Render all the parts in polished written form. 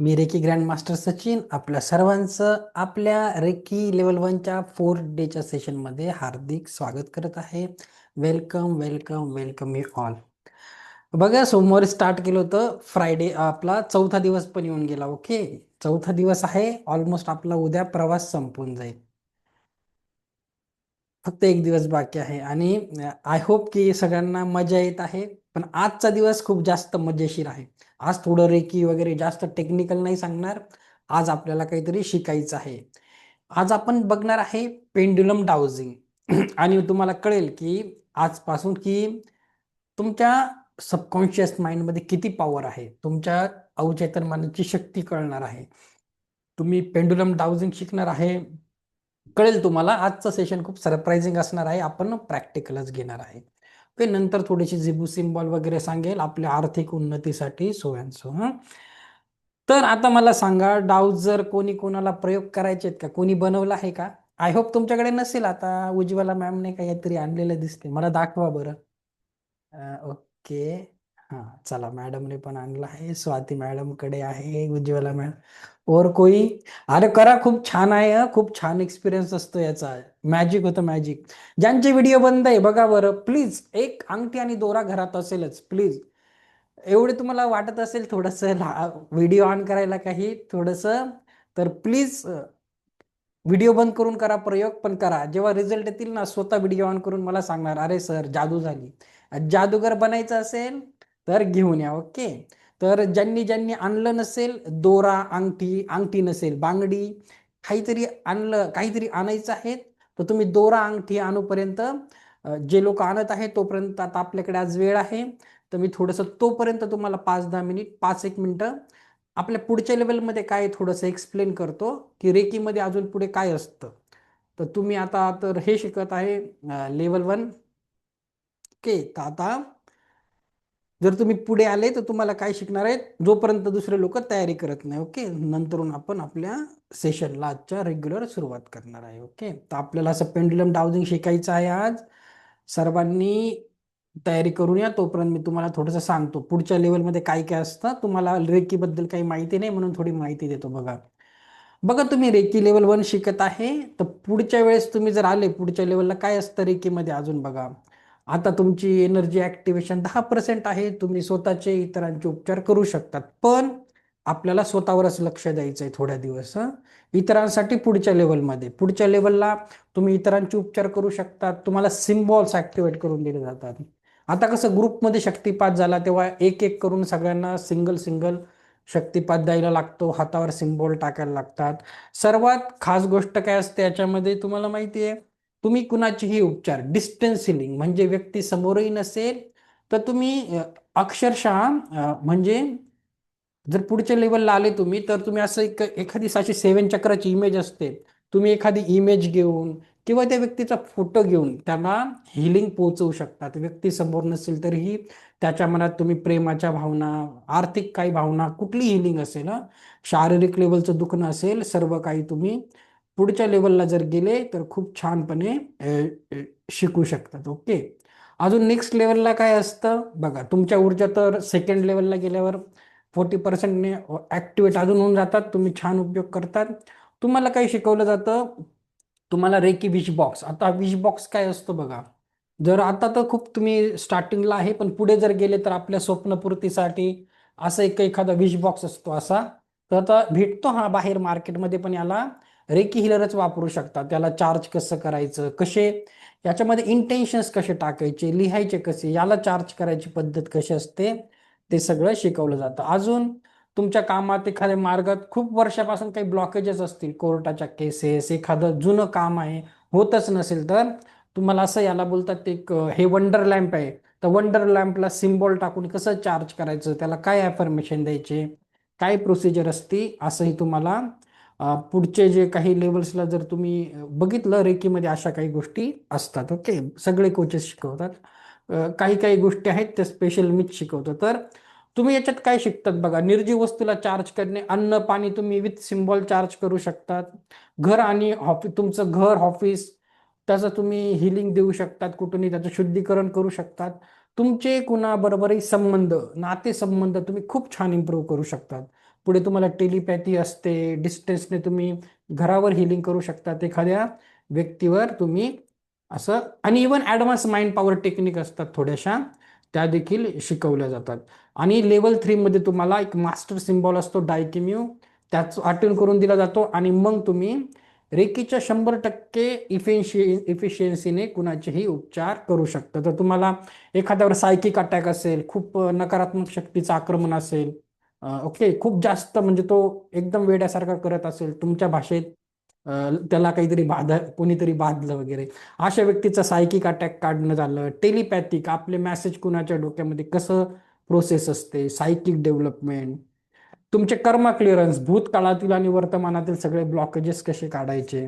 मी reiki grand master Sachin आपल्या सर्वांचं आपल्या रेकी लेवल 1च्या 4 डेच्या सेशनमध्ये हार्दिक स्वागत करत आहे. Welcome welcome welcome you all. बघा, सोमवारी स्टार्ट केलं होतं. फ्रायडे आपला चौथा दिवस पण येऊन गेला. ओके, चौथा दिवस आहे. ऑलमोस्ट आपला उद्या प्रवास संपून जाईल. फक्त एक दिवस बाकी आहे आणि आय होप की सगळ्यांना मजा येत आहे. पण आजचा दिवस खूप जास्त मजेशीर आहे. आज थोडं रेकी वगैरे जास्त टेक्निकल नाही सांगणार. आज आपल्याला काहीतरी शिकायचं आहे. आज आपण बघणार आहे पेंड्युलम डाउजिंग आणि तुम्हाला कळेल की आजपासून की तुमच्या सबकॉन्शियस माइंडमध्ये किती पॉवर आहे, तुमच्या अवचेतन मनाची शक्ती कळणार आहे. तुम्ही पेंडुलम डाउजिंग शिकणार आहे. कळेल तुम्हाला. आजचं सेशन खूप सरप्राइझिंग असणार आहे. आपण प्रॅक्टिकलच घेणार आहे. ओके, नंतर थोडीशी जिबू सिम्बॉल वगैरे सांगेल आपल्या आर्थिक उन्नतीसाठी सो अँड सो. तर आता मला सांगा, डाऊज जर कोणी कोणाला प्रयोग करायचे आहेत का, कोणी बनवला आहे का? आय होप तुमच्याकडे नसेल. आता उज्ज्वला मॅमने काहीतरी आणलेलं दिसते, मला दाखवा बरं. ओके. हां, चला, मॅडमने पण आणलं आहे. स्वाती मॅडम कडे आहे, उज्ज्वला मॅडम. और कोई? अरे करा, खूप छान आहे हं. खूप छान एक्सपिरियन्स असतो याचा. मॅजिक होतं, मॅजिक. ज्यांचे व्हिडिओ बंद आहे बघा बरं प्लीज. एक अंगठी आणि दोरा घरात असेलच प्लीज. एवढे तुम्हाला वाटत असेल थोडंसं व्हिडिओ ऑन करायला काही थोडंसं, तर प्लीज व्हिडिओ बंद करून करा प्रयोग. पण करा, जेव्हा रिझल्ट येतील ना स्वतः व्हिडिओ ऑन करून मला सांगणार, अरे सर जादू झाली. जादूगर बनायचं असेल तर घेऊन या. ओके. तर ज्यांनी ज्यांनी आणलं नसेल, दोरा, अंगठी, अंगठी नसेल, बांगडी, काहीतरी आणलं, काहीतरी आणायचं आहे, तर तुम्ही दोरा अंगठी आणूपर्यंत जे लोक आणत आहे तोपर्यंत आता आपल्याकडे आज वेळ आहे. तर मी थोडंसं तोपर्यंत तुम्हाला 5-10 मिनिट, 5-1 मिनिटं आपल्या पुढच्या लेवलमध्ये काय थोडंसं एक्सप्लेन करतो की रेकीमध्ये अजून पुढे काय असतं. तर तुम्ही आता तर हे शिकत आहे लेवल 1. ओके, तर आता जर तुम्ही पुढे आले तर तुम्हाला काय शिकणार आहेत, जोपर्यंत दुसरे लोक तयारी करत नाही. ओके, नंतरून आपण आपल्या सेशनला आजच्या रेग्युलर सुरुवात करणार आहे. ओके, तर आपल्याला असं पेंड्युलम डाउजिंग शिकायचं आहे आज. सर्वांनी तयारी करून या. तोपर्यंत मी तुम्हाला थोडंसं सांगतो पुढच्या लेवलमध्ये काय काय असतं. तुम्हाला रेकीबद्दल काही माहिती नाही म्हणून थोडी माहिती देतो. बघा बघा, तुम्ही रेकी लेवल 1 शिकत आहे, तर पुढच्या वेळेस तुम्ही जर आले पुढच्या लेवलला काय असतं रेकीमध्ये अजून बघा. आता तुमची एनर्जी ऍक्टिव्हेशन 10% आहे. तुम्ही स्वतःचे इतरांचे उपचार करू शकतात, पण आपल्याला स्वतःवरच लक्ष द्यायचं आहे थोड्या दिवस. इतरांसाठी पुढच्या लेवलला तुम्ही इतरांचे उपचार करू शकतात. तुम्हाला सिम्बॉल्स ऍक्टिव्हेट करून दिले जातात. आता कसं ग्रुपमध्ये शक्तिपात झाला तेव्हा एक एक करून सगळ्यांना सिंगल सिंगल शक्तिपात द्यायला लागतो, हातावर सिम्बॉल टाकायला लागतात. सर्वात खास गोष्ट काय असते याच्यामध्ये तुम्हाला माहिती आहे, तुम्ही कुणाचेही उपचार डिस्टन्स हिलिंग म्हणजे व्यक्ती समोरही नसेल तर तुम्ही अक्षरशः म्हणजे जर पुढच्या लेवलला आले तुम्ही, तर तुम्ही असं एखादी साशी 7 चक्राची इमेज असते, तुम्ही एखादी इमेज घेऊन किंवा त्या व्यक्तीचा फोटो घेऊन त्यांना हिलिंग पोहोचवू शकतात. व्यक्ती समोर नसेल तरीही त्याच्या मनात तुम्ही प्रेमाच्या भावना, आर्थिक काही भावना, कुठली हिलिंग असेल, शारीरिक लेवलचं दुखणं असेल, सर्व काही तुम्ही पुढच्या लेवलला जर गेले तर खूप छानपणे शिकू शकतात. ओके, अजून नेक्स्ट लेवलला काय असतं बघा. तुमच्या ऊर्जा तर सेकंड लेवलला गेल्यावर 40%ने ऍक्टिवेट अजून होऊन जातात. तुम्ही छान उपयोग करतात. तुम्हाला काही शिकवलं जातं, तुम्हाला रेकी विश बॉक्स. आता विश बॉक्स काय असतो बघा. जर आता तर खूप तुम्ही स्टार्टिंगला आहे, पण पुढे जर गेले तर आपल्या स्वप्नपूर्तीसाठी असं एखादा विश बॉक्स असतो असा. तर आता भेटतो हा बाहेर मार्केटमध्ये, पण याला रेकी हिलरच वापरू शकतात. त्याला चार्ज कसं करायचं, कसे याच्यामध्ये इंटेन्शन्स कसे टाकायचे, लिहायचे कसे, याला चार्ज करायची पद्धत कशी असते, ते सगळं शिकवलं जातं. अजून तुमच्या कामात एखाद्या मार्गात खूप वर्षापासून काही ब्लॉकेजेस असतील, कोर्टाच्या केसेस, एखादं जुनं काम आहे, होतच नसेल, तर तुम्हाला असं याला बोलतात एक हे वंडर लॅम्प आहे. तर वंडर लॅम्पला सिम्बॉल टाकून कसं चार्ज करायचं, त्याला काय ॲफर्मेशन द्यायचे, काय प्रोसिजर असते, असंही तुम्हाला पुढचे जे काही लेवल्सला जर तुम्ही बघितलं रेकीमध्ये अशा काही गोष्टी असतात. ओके, सगळे कोचेस शिकवतात. काही काही गोष्टी आहेत त्या स्पेशल मीच शिकवतो. तर तुम्ही याच्यात काय शिकतात बघा. निर्जीव वस्तूला चार्ज करणे, अन्न पाणी तुम्ही विथ सिम्बॉल चार्ज करू शकतात. घर आणि तुमचं घर, ऑफिस, त्याचं तुम्ही हिलिंग देऊ शकतात, कुठूनही त्याचं शुद्धीकरण करू शकतात. तुमचे कुणाबरोबरही संबंध, नातेसंबंध तुम्ही खूप छान इम्प्रूव्ह करू शकतात. पुढे तुम्हाला टेलिपॅथी असते, डिस्टन्सने तुम्ही घरावर हिलिंग करू शकता एखाद्या व्यक्तीवर तुम्ही असं. आणि even advance mind power technique असतात थोड्याशा, त्या देखील शिकवल्या जातात. आणि लेवल 3 मध्ये तुम्हाला एक मास्टर सिम्बॉल असतो डायकिम्यू, त्याच अटेंड करून दिला जातो. आणि मग तुम्ही रेकीच्या 100% इफिशियन्सीने कुणाचेही उपचार करू शकता. तर तुम्हाला एखाद्यावर सायकिक अटॅक असेल, खूप नकारात्मक शक्तीचं आक्रमण असेल, ओके, खूप जास्त म्हणजे तो एकदम वेड्यासारखा करत असेल तुमच्या भाषेत, त्याला काहीतरी कोणीतरी बाधलं वगैरे, अशा व्यक्तीचा सायकिक अटॅक काढणं झालं. टेलिपॅथिक, आपले मेसेज कुणाच्या डोक्यामध्ये कसं प्रोसेस असते, सायकिक डेव्हलपमेंट, तुमचे कर्मा क्लिअरन्स, भूतकाळातील आणि वर्तमानातील सगळे ब्लॉकेजेस कसे काढायचे.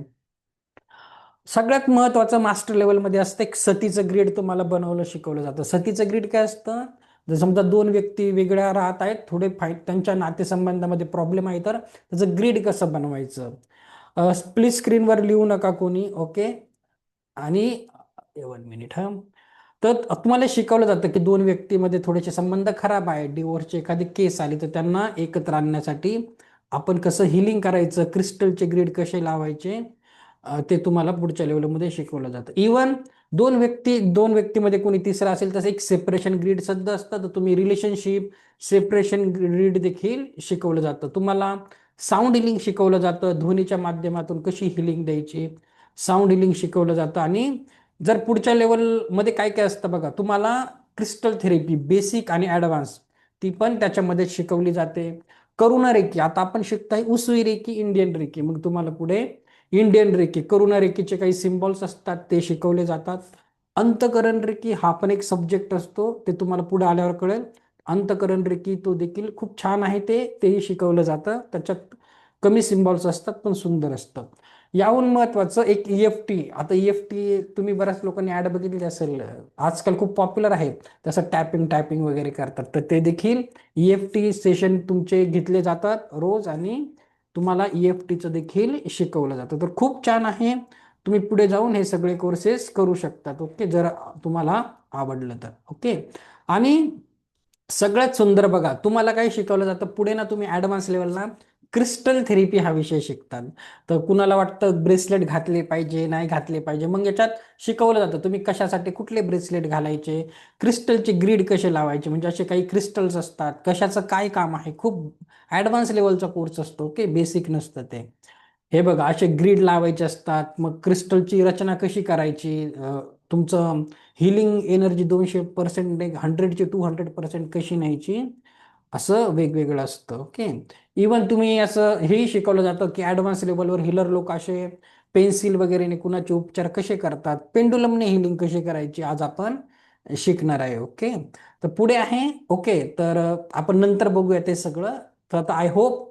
सगळ्यात महत्वाचं मास्टर लेवलमध्ये असतं एक सतीचं ग्रीड तुम्हाला बनवलं शिकवलं जातं. सतीचं ग्रीड काय असतं, जर समजा दोन व्यक्ती वेगळ्या राहत आहेत, थोडे त्यांच्या नातेसंबंधामध्ये प्रॉब्लेम आहे, तर त्याचं ग्रीड कसं बनवायचं. स्प्लिट स्क्रीनवर लिहू नका कोणी, ओके. आणि 1 मिनिट हा. तर तुम्हाला शिकवलं जातं की दोन व्यक्तीमध्ये थोडेसे संबंध खराब आहे, डिवोर्सची एखादी केस आली, तर त्यांना एकत्र आणण्यासाठी आपण कसं हिलिंग करायचं, क्रिस्टलचे ग्रीड कसे लावायचे, ते तुम्हाला पुढच्या लेवलमध्ये शिकवलं जातं. इवन दोन व्यक्तीमध्ये कोणी तिसरा असेल तसं एक सेपरेशन ग्रीड सुद्धा असतं. तर तुम्ही रिलेशनशिप सेपरेशन ग्रीड देखील शिकवलं जातं. तुम्हाला साऊंड हिलिंग शिकवलं जातं, ध्वनीच्या माध्यमातून कशी हिलिंग द्यायची, साऊंड हिलिंग शिकवलं जातं. आणि जर पुढच्या लेवलमध्ये काय काय असतं बघा, तुम्हाला क्रिस्टल थेरपी बेसिक आणि ॲडव्हान्स ती पण त्याच्यामध्ये शिकवली जाते. करुणा रेकी, आता आपण शिकताय उसवी रेकी, इंडियन रेकी, मग तुम्हाला पुढे इंडियन रेकी, करुणा रेकीचे काही सिम्बॉल्स असतात ते शिकवले जातात. अंतकरण रेकी हा पण एक सब्जेक्ट असतो, ते तुम्हाला पुढे आल्यावर कळेल. अंतकरण रेकी तो देखील खूप छान आहे, तेही शिकवलं जातं. त्याच्यात कमी सिम्बॉल्स असतात पण सुंदर असतं. याहून महत्वाचं एक EFT. आता EFT तुम्ही बऱ्याच लोकांनी ऍड बघितली असेल, आजकाल खूप पॉप्युलर आहे. तसं टॅपिंग टॅपिंग वगैरे करतात, तर ते देखील EFT सेशन तुमचे घेतले जातात रोज, आणि तुम्हाला EFTचं देखील शिकवलं जातं. तर खूप छान आहे, तुम्ही पुढे जाऊन हे सगळे कोर्सेस करू शकतात, ओके, जर तुम्हाला आवडलं तर, ओके. आणि सगळ्यात सुंदर बघा, तुम्हाला काय शिकवलं जातं पुढे ना, तुम्ही ऍडव्हान्स लेवलला क्रिस्टल थेरपी हा विषय शिकतात. तर कुणाला वाटतं ब्रेसलेट घातले पाहिजे, नाही घातले पाहिजे, मग याच्यात शिकवलं जातं तुम्ही कशासाठी कुठले ब्रेसलेट घालायचे, क्रिस्टलचे ग्रीड कसे लावायचे, म्हणजे असे काही क्रिस्टल्स असतात, कशाचं काय काम आहे. खूप ऍडव्हान्स लेवलचा कोर्स असतो, ओके, बेसिक नसतं ते. हे बघा, असे ग्रीड लावायचे असतात, मग क्रिस्टलची रचना कशी करायची, तुमचं हिलिंग एनर्जी 200%, 100 ची 200% कशी न्यायची, असं वेगवेगळं असतं, ओके. इवन तुम्ही असं हेही शिकवलं जातं की ॲडव्हान्स लेवलवर हिलर लोक असे पेन्सिल वगैरेने कुणाचे उपचार कसे करतात, पेंडुलमने हिलिंग कशी करायची, आज आपण शिकणार आहे, ओके. तर पुढे आहे, ओके. तर आपण नंतर बघूया ते सगळं. तर आता आय होप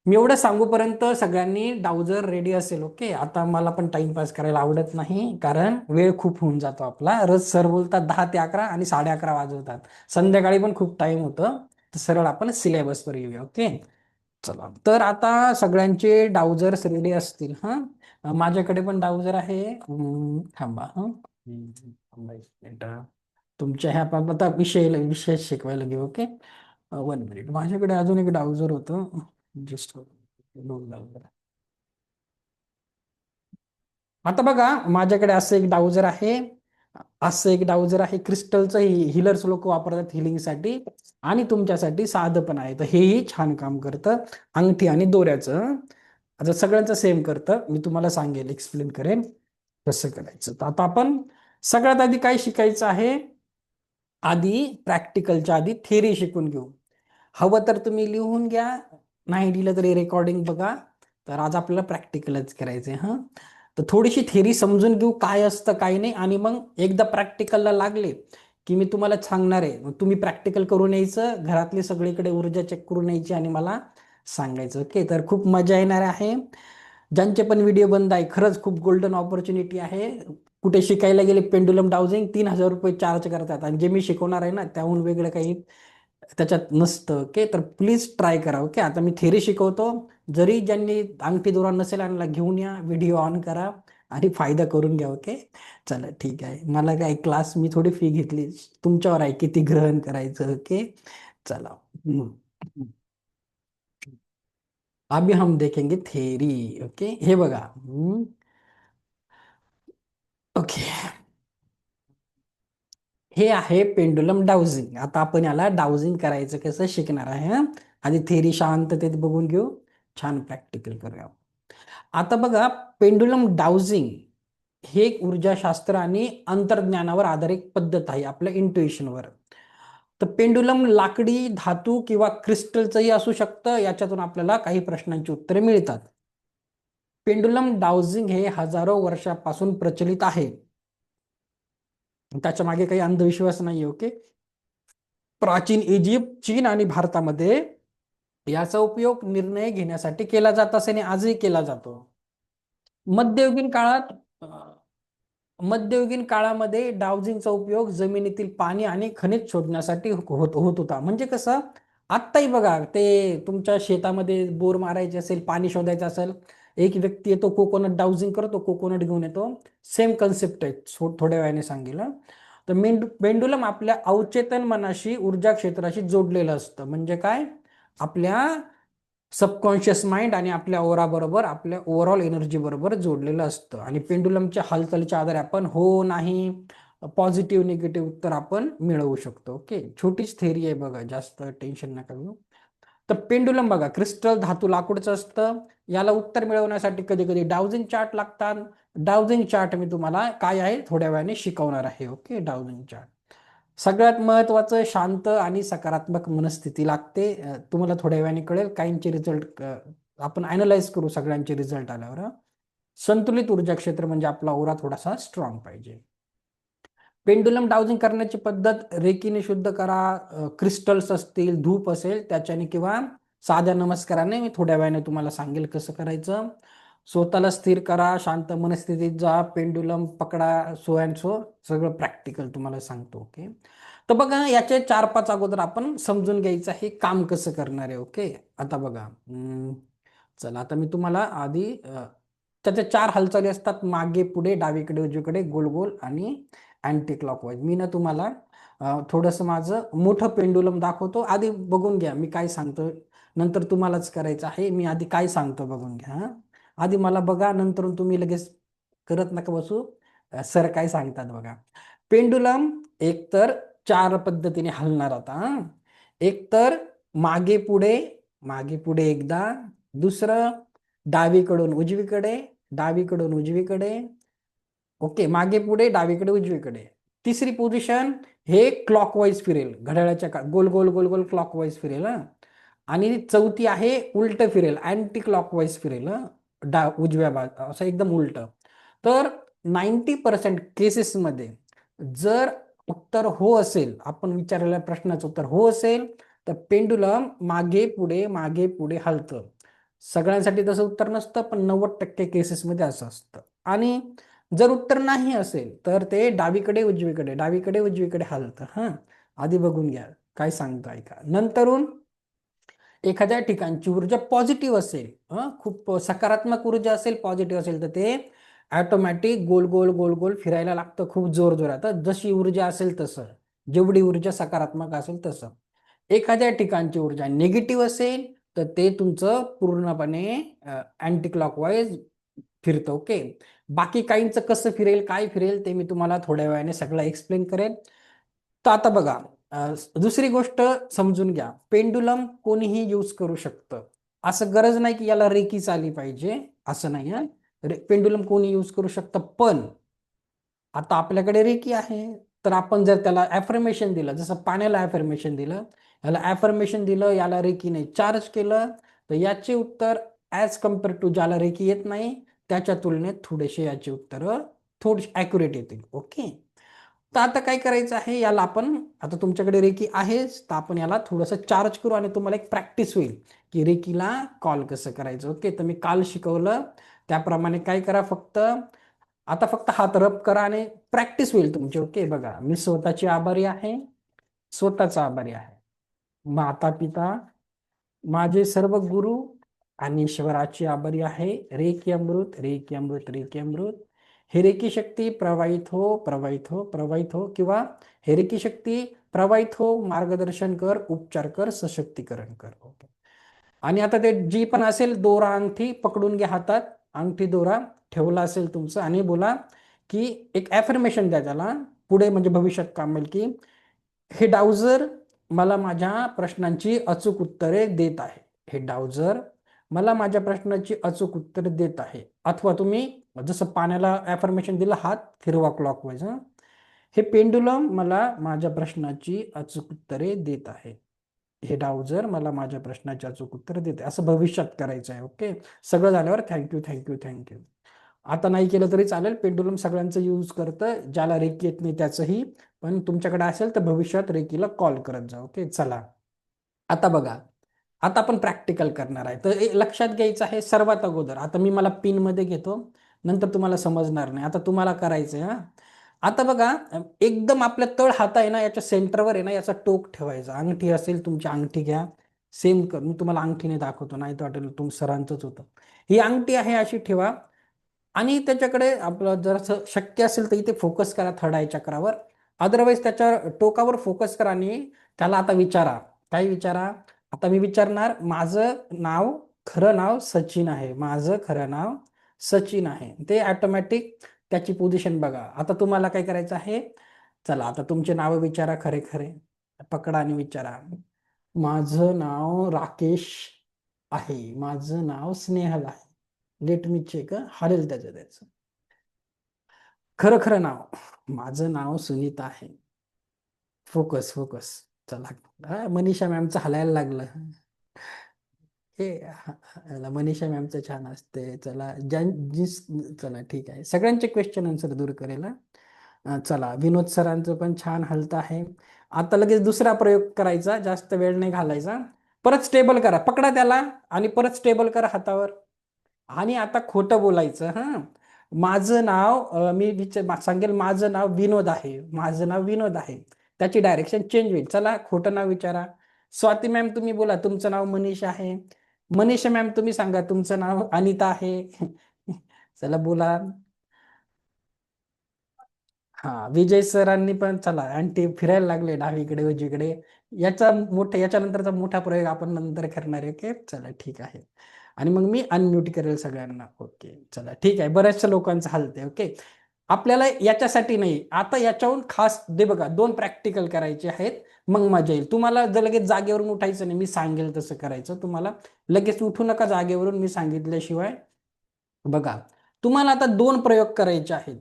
मी एवढं सांगूपर्यंत सगळ्यांनी डाउजर रेडी असेल, ओके. आता मला पण टाइमपास करायला आवडत नाही, कारण वेळ खूप होऊन जातो आपला. रोज सर बोलतात 10 ते 11 आणि 11:30 वाजवतात, संध्याकाळी पण खूप टाइम होतं. तर सरळ आपण सिलेबसवर येऊया, ओके. चला, तर आता सगळ्यांचे डाउजर्स रेडी असतील, हा. माझ्याकडे पण डाउजर आहे. थांबा, हा. थांबा एक मिनिट. तुमच्या ह्या आता विषय शिकवायला घेऊ, ओके. 1 मिनिट, माझ्याकडे अजून एक डाउजर होतं, जस्ट आता बघा, माझ्याकडे असं एक डाउजर आहे क्रिस्टलचं, हिलर्स लोक वापरतात हिलिंगसाठी, आणि तुमच्यासाठी साधं पण आहे. तर हेही छान काम करतं, अंगठी आणि दोऱ्याचं. आता सगळ्यांचं सेम करतं, मी तुम्हाला सांगेल, एक्सप्लेन करेन कसं करायचं. तर आता आपण सगळ्यात आधी काय शिकायचं आहे, आधी प्रॅक्टिकलच्या आधी थेरी शिकून घेऊ. हवं तर तुम्ही लिहून घ्या, नाही लिहिलं तरी रेकॉर्डिंग बघा. तर आज आपल्याला प्रॅक्टिकलच करायचंय, हा. तर थोडीशी थेरी समजून घेऊ काय असतं काय नाही, आणि मग एकदा प्रॅक्टिकलला लागले की मी तुम्हाला सांगणार आहे, मग तुम्ही प्रॅक्टिकल करून यायचं, घरातली सगळीकडे ऊर्जा चेक करून यायची आणि मला सांगायचं, ओके. तर खूप मजा येणार आहे. ज्यांचे पण व्हिडिओ बंद आहे, खरंच खूप गोल्डन ऑपॉर्च्युनिटी आहे. कुठे शिकायला गेले पेंडुलम डाउजिंग 3,000 रुपये चार्ज करतात, आणि जे मी शिकवणार आहे ना त्याहून वेगळं काही त्याच्यात नसतं, ओके. तर प्लीज ट्राय करा, ओके. आता मी थेरी शिकवतो, जरी ज्यांनी अंगठी दोरा नसेल आणला घेऊन या, व्हिडिओ ऑन करा आणि फायदा करून घ्या, ओके. चला ठीक आहे, मला काय क्लास मी थोडी फी घेतली, तुमच्यावर आहे किती ग्रहण करायचं, ओके. चला. अभी हम देखेंगे थेरी. ओके, हे बघा. ओके, हे आहे पेंडुलम डाउजिंग. आता आपण याला डाउजिंग करायचं कसं शिकणार आहे हं? आधी थेरी शांततेत बघून घेऊ, छान प्रॅक्टिकल करूया. आता बघा, पेंडुलम डाउजिंग हे एक ऊर्जाशास्त्र आणि अंतर्ज्ञानावर आधारित पद्धत आहे, आपल्या इंट्युएशनवर. तर पेंडुलम लाकडी, धातू किंवा क्रिस्टलचंही असू शकतं. याच्यातून आपल्याला काही प्रश्नांची उत्तरे मिळतात. पेंडुलम डाउजिंग हे हजारो वर्षापासून प्रचलित आहे. त्याच्या मागे काही अंधविश्वास नाही. ओके, प्राचीन इजिप्त, चीन आणि भारतामध्ये याचा उपयोग निर्णय घेण्यासाठी केला जात असे आणि आजही केला जातो. मध्ययुगीन काळात मध्ययुगीन काळामध्ये डाउजिंगचा उपयोग जमिनीतील पाणी आणि खनिज शोधण्यासाठी होत होता. म्हणजे कसं, आत्ताही बघा, ते तुमच्या शेतामध्ये बोर मारायचे असेल, पाणी शोधायचं असेल, एक व्यक्ती येतो, कोकोनट डाउजिंग करतो, कोकोनट घेऊन येतो. सेम कन्सेप्ट आहे, थोड्या वेळाने सांगेल. तर पेंडुलम आपल्या अवचेतन मनाशी, ऊर्जा क्षेत्राशी जोडलेलं असतं. म्हणजे काय, आपल्या सबकॉन्शियस माइंड आणि आपल्या ओरा बरोबर, आपल्या ओव्हरऑल एनर्जी बरोबर जोडलेलं असतं. आणि पेंडुलमच्या हालचालीच्या आधारे आपण हो, नाही, पॉझिटिव्ह, निगेटिव्ह उत्तर आपण मिळवू शकतो. ओके, छोटीच थेरी आहे बघा, जास्त टेन्शन नका घेऊ. तर पेंडुलम बघा, क्रिस्टल धातू लाकूडचं असतं. याला उत्तर मिळवण्यासाठी कधी कधी डाउजिंग चार्ट लागतात. डाउजिंग चार्ट मी तुम्हाला काय आहे थोड्या वेळाने शिकवणार आहे. Okay, dowsing chart. सगळ्यात महत्वाचं, शांत आणि सकारात्मक मनस्थिती लागते. तुम्हाला थोड्या वेळाने कळेल. काहींचे रिझल्ट आपण अनालाइज करू सगळ्यांचे रिझल्ट आल्यावर. संतुलित ऊर्जा क्षेत्र म्हणजे आपला ओरा थोडासा स्ट्रॉंग पाहिजे. पेंडुलम डाउजिंग करण्याची पद्धत, रेकीने शुद्ध करा. क्रिस्टल्स असतील, धूप असेल त्याच्याने, किंवा साध्या नमस्काराने. मी थोड्या वेळाने तुम्हाला सांगेल कसं करायचं. स्वतःला स्थिर करा, शांत मनस्थितीत जा, पेंडुलम पकडा, सो अँड सो, सगळं प्रॅक्टिकल तुम्हाला सांगतो. ओके, तर बघा, याचे 4-5 अगोदर आपण समजून घ्यायचं आहे काम कसं करणार आहे. ओके, आता बघा, चला, आता मी तुम्हाला आधी त्याच्या 4 हालचाली असतात: मागे, पुढे, डावीकडे, उजवीकडे, गोल गोल आणि अँटी क्लॉकवाईज. मी ना तुम्हाला थोडंसं माझं मोठं पेंडुलम दाखवतो, आधी बघून घ्या मी काय सांगतो. नंतर तुम्हालाच करायचं आहे. मी आधी काय सांगतो बघून घ्या हं. आधी मला बघा, नंतर तुम्ही लगेच करत नका बसू. सर काय सांगतात बघा. पेंडुलम एकतर 4 पद्धतीने हलणार आता हं. एक तर मागे पुढे, मागे पुढे एकदा. दुसरं, डावीकडून उजवीकडे, डावीकडून उजवीकडे. ओके, मागे पुढे, डावीकडे उजवीकडे. तिसरी पोझिशन, हे क्लॉकवाईज फिरेल, घड्याळाच्या गोल गोल गोल गोल क्लॉकवाईज फिरेल हं. आणि चौथी आहे उलट फिरेल, अँटी क्लॉकवाईज फिरेल हं. उजव्या बाजू असं एकदम उलट. तर 90% केसेसमध्ये जर उत्तर हो असेल, आपण विचारलेल्या प्रश्नाचं उत्तर हो असेल, तर पेंडुलम मागे पुढे हलतं. सगळ्यांसाठी तसं उत्तर नसतं, पण 90% केसेसमध्ये असं असतं. आणि जर उत्तर नाही असेल, तर ते डावीकडे उजवीकडे, डावीकडे उजवीकडे हलतं. हां, आधी बघून घ्या काय सांगतो ऐका. नंतरून एखाद्या ठिकाणची ऊर्जा पॉझिटिव्ह असेल, खूप सकारात्मक ऊर्जा असेल, पॉझिटिव्ह असेल, तर ते ऑटोमॅटिक गोल गोल गोल गोल फिरायला लागतं खूप जोर जोरात. जशी ऊर्जा असेल तसं, जेवढी ऊर्जा सकारात्मक असेल तसं. एखाद्या ठिकाणची ऊर्जा निगेटिव्ह असेल, तर ते तुमचं पूर्णपणे अँटी क्लॉकवाईज फिरतं. ओके, बाकी काहींचं कसं फिरेल, काय फिरेल, ते मी तुम्हाला थोड्या वेळाने सगळं एक्सप्लेन करेन. तर आता बघा, दुसरी गोष्ट समजून घ्या. पेंडुलम कोणीही यूज करू शकतं. असं गरज नाही की याला रेकीच आली पाहिजे, असं नाही हं. पेंडुलम कोणी यूज करू शकतं. पण आता आपल्याकडे रेकी आहे, तर आपण जर त्याला ॲफर्मेशन दिलं, जसं पाण्याला ॲफर्मेशन दिलं, याला ॲफर्मेशन दिलं, याला रेकीने चार्ज केलं, तर याचे उत्तर ॲज कम्पेअर टू ज्याला रेकी येत नाही, त्याच्या तुलनेत थोडेसे याची उत्तरं थोडीशी ॲक्युरेट येतील. ओके, तर आता काय करायचं आहे, याला आपण, आता तुमच्याकडे रेकी आहेच, तर आपण याला थोडंसं चार्ज करू आणि तुम्हाला एक प्रॅक्टिस होईल की रेकीला कॉल कसं करायचं. ओके, तर मी काल शिकवलं त्याप्रमाणे काय करा, फक्त हात रब करा आणि प्रॅक्टिस होईल तुमची. ओके, बघा, मी स्वतःची आभारी आहे, स्वतःचा आभारी आहे, माता पिता, माझे सर्व गुरु आणि ईश्वराची आभारी आहे. रेकी अमृत, रेकी अमृत, रेकी अमृत. हे रेकी शक्ती प्रवाहित हो, प्रवाहित हो, प्रवाहित हो. किंवा हे रेकी शक्ती प्रवाहित हो, मार्गदर्शन कर, उपचार कर, सशक्तीकरण कर. ओके, आणि आता ते जी पण असेल दोरा अंगठी पकडून घ्या हातात, अंगठी दोरा ठेवला असेल तुमचं आणि बोला की एक ॲफर्मेशन द्या त्याला, पुढे म्हणजे भविष्यात काम येईल की हे डाउजर मला माझ्या प्रश्नांची अचूक उत्तरे देत आहे. हे डाउजर मला माझ्या प्रश्नाची अचूक उत्तरे देत आहे. अथवा तुम्ही जसं पाण्याला ॲफर्मेशन दिलं, हात फिरवा क्लॉकवाईज. हे पेंडुलम मला माझ्या प्रश्नाची अचूक उत्तरे देत आहे. हे डाउजर मला माझ्या प्रश्नाचे अचूक उत्तर देते, असं भविष्यात करायचं आहे. ओके. सगळं झाल्यावर थँक्यू थँक्यू थँक्यू. आता नाही केलं तरी चालेल, पेंडुलम सगळ्यांचं यूज करतं, ज्याला रेकी येत नाही त्याचंही. पण तुमच्याकडे असेल तर भविष्यात रेकीला कॉल करत जा. ओके चला. आता बघा, आता आपण प्रॅक्टिकल करणार आहे, तर लक्षात घ्यायचं आहे सर्वात अगोदर. आता मी मला पिन मध्ये घेतो, नंतर तुम्हाला समजणार नाही. आता तुम्हाला करायचंय हा. आता बघा, एकदम आपल्या तळ हात आहे ना, याच्या सेंटरवर आहे ना, याचा टोक ठेवायचा. अंगठी असेल तुमची, अंगठी घ्या. सेम कर, मी तुम्हाला अंगठीने दाखवतो, नाही तर वाटेल तुम सरांचंच होतं. ही अंगठी आहे अशी ठेवा. आणि त्याच्याकडे आपलं जर शक्य असेल तर इथे फोकस करा थर्ड आय चक्रावर. अदरवाईज त्याच्या टोकावर फोकस करा आणि त्याला आता विचारा. काय विचारा? आता मी विचारणार, माझं नाव, खरं नाव सचिन आहे, माझं खरं नाव सचिन आहे. ते ऑटोमॅटिक त्याची पोझिशन बघा. आता तुम्हाला काय करायचं आहे? चला आता तुमचे नाव विचारा खरे खरे. पकडा आणि विचारा. माझं नाव राकेश आहे, माझं नाव स्नेहल आहे. लेट मी चेक, हरेल त्याचं त्याचं खरं खरं नाव. माझं नाव सुनीता आहे. Focus focus. चला. मनीषा मॅमचं हलायला लागलं. हे मनीषा मॅमचं छान असते. चला चला ठीक आहे, सगळ्यांचे क्वेश्चन आन्सर दूर करेल हा. चला, विनोद सरांचं पण छान हलत आहे. आता लगेच दुसरा प्रयोग करायचा, जास्त वेळ नाही घालायचा. परत स्टेबल करा, पकडा त्याला आणि परत स्टेबल करा हातावर. आणि आता खोटं बोलायचं हा. माझं नाव मी सांगेल माझं नाव विनोद आहे, माझं नाव विनोद आहे. त्याची डायरेक्शन चेंज होईल. चला खोटं नाव विचारा. स्वाती मॅम तुम्ही बोला तुमचं नाव मनीष आहे. मनीषा मॅम तुम्ही सांगा तुमचं नाव अनिता आहे. चला बोला. हा, विजय सरांनी पण चला आणखी फिरायला लागले डावीकडे उजवीकडे. याच्यानंतरचा मोठा प्रयोग आपण नंतर करणार आहे. ओके चला ठीक आहे. आणि मग मी अनम्यूट करेल सगळ्यांना. ओके चला ठीक आहे, बऱ्याचशा लोकांचं हलतंय. ओके. आपल्याला याच्यासाठी नाही, आता याच्याहून खास दे बघा, दोन प्रॅक्टिकल करायचे आहेत. मग मजा येईल तुम्हाला. जर लगेच जागेवरून उठायचं नाही, मी सांगेल तसं करायचं तुम्हाला. लगेच उठू नका जागेवरून मी सांगितल्याशिवाय. बघा, तुम्हाला आता दोन प्रयोग करायचे आहेत.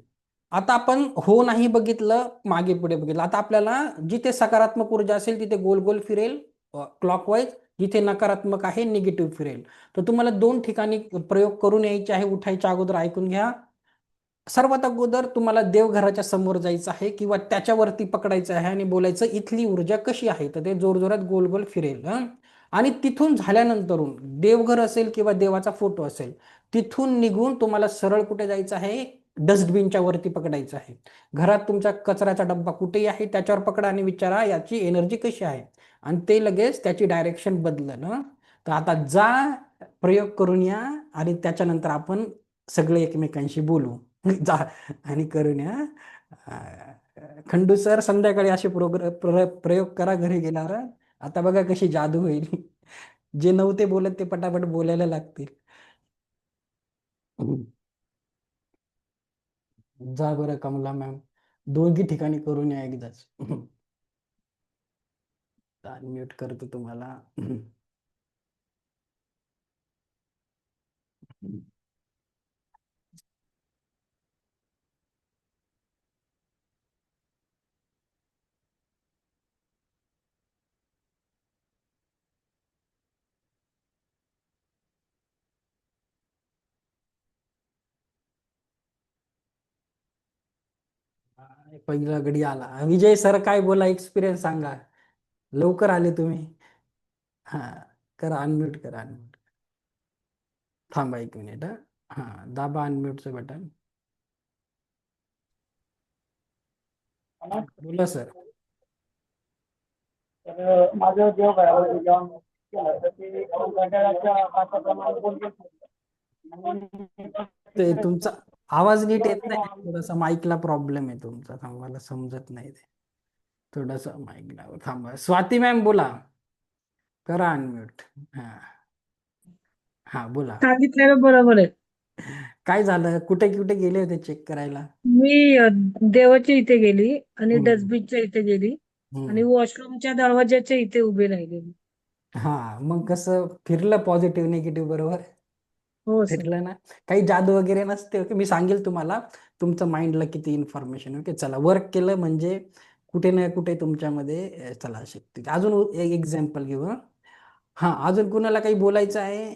आता आपण हो नाही बघितलं, मागे पुढे बघितलं. आता आपल्याला जिथे सकारात्मक ऊर्जा असेल तिथे गोल गोल फिरेल क्लॉकवाईज, जिथे नकारात्मक आहे निगेटिव्ह फिरेल. तर तुम्हाला दोन ठिकाणी प्रयोग करून यायचे आहे. उठायच्या अगोदर ऐकून घ्या. सर्वात अगोदर तुम्हाला देवघराच्या समोर जायचं आहे किंवा त्याच्यावरती पकडायचं आहे आणि बोलायचं इथली ऊर्जा कशी आहे, तर ते जोरजोरात गोल गोल फिरेल. आणि तिथून झाल्यानंतरून देवघर असेल किंवा देवाचा फोटो असेल, तिथून निघून तुम्हाला सरळ कुठे जायचं आहे? डस्टबिनच्या वरती पकडायचं आहे. घरात तुमचा कचऱ्याचा डब्बा कुठेही आहे त्याच्यावर पकडा आणि विचारा याची एनर्जी कशी आहे. आणि ते लगेच त्याची डायरेक्शन बदललं. तर आता जा, प्रयोग करून या आणि त्याच्यानंतर आपण सगळे एकमेकांशी बोलू. जा आणि करून या. खंडू सर संध्याकाळी असे प्रयोग करा घरी गेल्यावर. आता बघा कशी जादू होईल. जे नव्हते बोलत ते पटापट बोलायला लागतील. जा बरं कमला मॅम, दोन्ही ठिकाणी करून या एकदाच. म्यूट करतो तुम्हाला. पहिला गडी आला. विजय सर काय बोला, एक्सपिरियन्स सांगा. लवकर आले तुम्ही. हा, करा अनम्यूट करा. अनम्यूट थांबा एक मिनिट. हा, दाबा अनम्यूटचं बटन. बोला सर. तर माझं देवघरावर जेवण केलं तर ते घड्याळाच्या तासाप्रमाणे बोलले ते तुमचा आवाज नीट येत नाही, थोडासा माईकला प्रॉब्लेम आहे तुमचा, मला समजत नाही ते. थोडासा माईकला थांबा. स्वाती मॅम बोला, करा अनम्यूट. हा. हा बोला. सांगितलेलं बरोबर आहे. काय झालं, कुठे कुठे गेले होते चेक करायला? मी देवाच्या इथे गेली आणि हम्म. डस्टबिनच्या इथे गेली आणि हम्म. वॉशरूमच्या दरवाजाच्या इथे उभी राहिलेली. हा, मग कसं फिरलं पॉझिटिव्ह निगेटिव्ह बरोबर? हो सर. फिरलं ना? काही जादू वगैरे नसते. ओके, मी सांगेल तुम्हाला तुमचं माइंडला किती इन्फॉर्मेशन. ओके, चला वर्क केलं म्हणजे कुठे ना कुठे तुमच्यामध्ये चला शक्ती. अजून एक एक्झाम्पल घेऊ. हं. हा, अजून कुणाला काही बोलायचं आहे?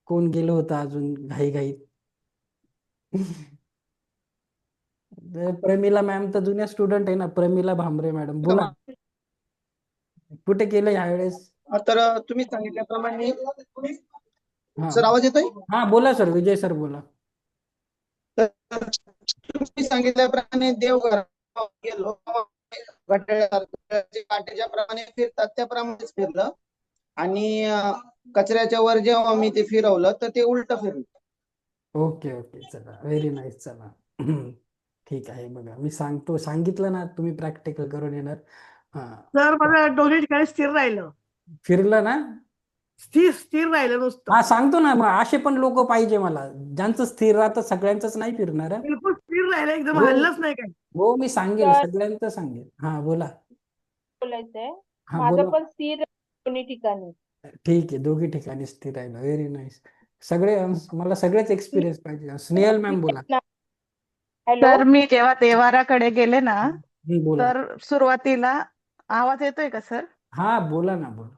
कोण गेलं होतं अजून घाईघाईत? प्रमिला मॅम तर जुन्या स्टुडंट आहे ना, प्रमिला भांबरे मॅडम, का बोला. मग? कुठे केलं यावेळेस? तर तुम्ही सांगितल्याप्रमाणे हा. सर आवाज येतोय? हा बोला सर, विजय सर बोला. तर तुम्ही सांगितल्याप्रमाणे देवघरात गेलो. घड्याळासारखं काट्याच्या प्रमाणे फिरतात त्याप्रमाणेच फिरलं आणि कचऱ्याच्या वर जेव्हा मी ते फिरवलं तर ते उलट फिरलं. ओके ओके, चला व्हेरी नाईस. चला. ठीक आहे, बघा मी सांगितलं ना, तुम्ही प्रॅक्टिकल करून येणार. हा. सर मला दोन्ही ठिकाणी स्थिर राहिलं. फिरलं ना? स्थिर स्थिर राहिलं नुसतं. हा सांगतो ना, मग असे पण लोक पाहिजे मला, ज्यांचं स्थिर राहतं. सगळ्यांचंच नाही फिरणार हं. बिलकुल स्थिर राहिलं, एकदम हो. हल्लंच नाही काही. हो, मी सांगेल, तर सगळ्यांचं सांगेल. हा बोला. बोलायचंय, हा माझं बोला. पण स्थिर दोन्ही ठिकाणी. ठीक आहे, दोघी ठिकाणी स्थिर राहिलं, व्हेरी नाईस. सगळे मला सगळेच एक्सपिरियन्स पाहिजे. स्नेहल मॅम बोला. हॅलो. तर मी जेव्हा देवाराकडे गेले ना, बोला. तर सुरुवातीला आवाज येतोय का सर? हा बोला ना, बोला.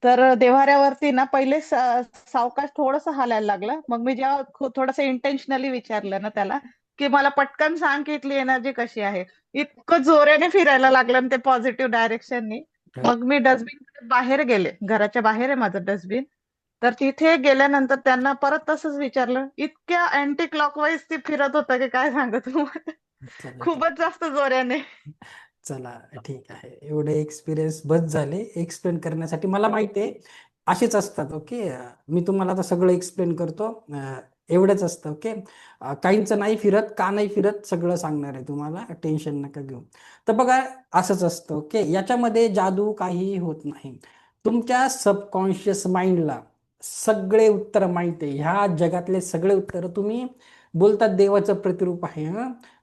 तर देव्हाऱ्यावरती ना पहिले सावकाश थोडंसं हालायला लागलं. मग मी जेव्हा थोडंसं इंटेन्शनली विचारलं ना त्याला, की मला पटकन सांग की इथली एनर्जी कशी आहे. इतकं जोराने फिरायला लागलं ना ते पॉझिटिव्ह डायरेक्शननी. मग मी डस्टबिन बाहेर गेले. घराच्या बाहेर आहे माझं डस्टबिन. तर तिथे गेल्यानंतर त्यांना परत तसंच विचारलं. इतक्या अँटी क्लॉकवाईज ते फिरत होतं की काय सांगू तुम्हाला. चला ठीक. खूपच जास्त जोराने. चला ठीक आहे, एवढे एक्सपिरियन्स बस झाले एक्सप्लेन करण्यासाठी. मला माहिती आहे असेच असतात. ओके, मी तुम्हाला आता सगळं एक्सप्लेन करतो. एवढंच असतं. ओके, काहींचं नाही फिरत, का नाही फिरत सगळं सांगणार आहे तुम्हाला, टेन्शन नका घेऊ. तर बघा, असंच असतं. ओके, याच्यामध्ये जादू काही होत नाही. तुमच्या सबकॉन्शियस माइंडला सगळे उत्तर माहिती आहे. ह्या जगातले सगळे उत्तर तुम्ही बोलतात देवाचं प्रतिरूप आहे.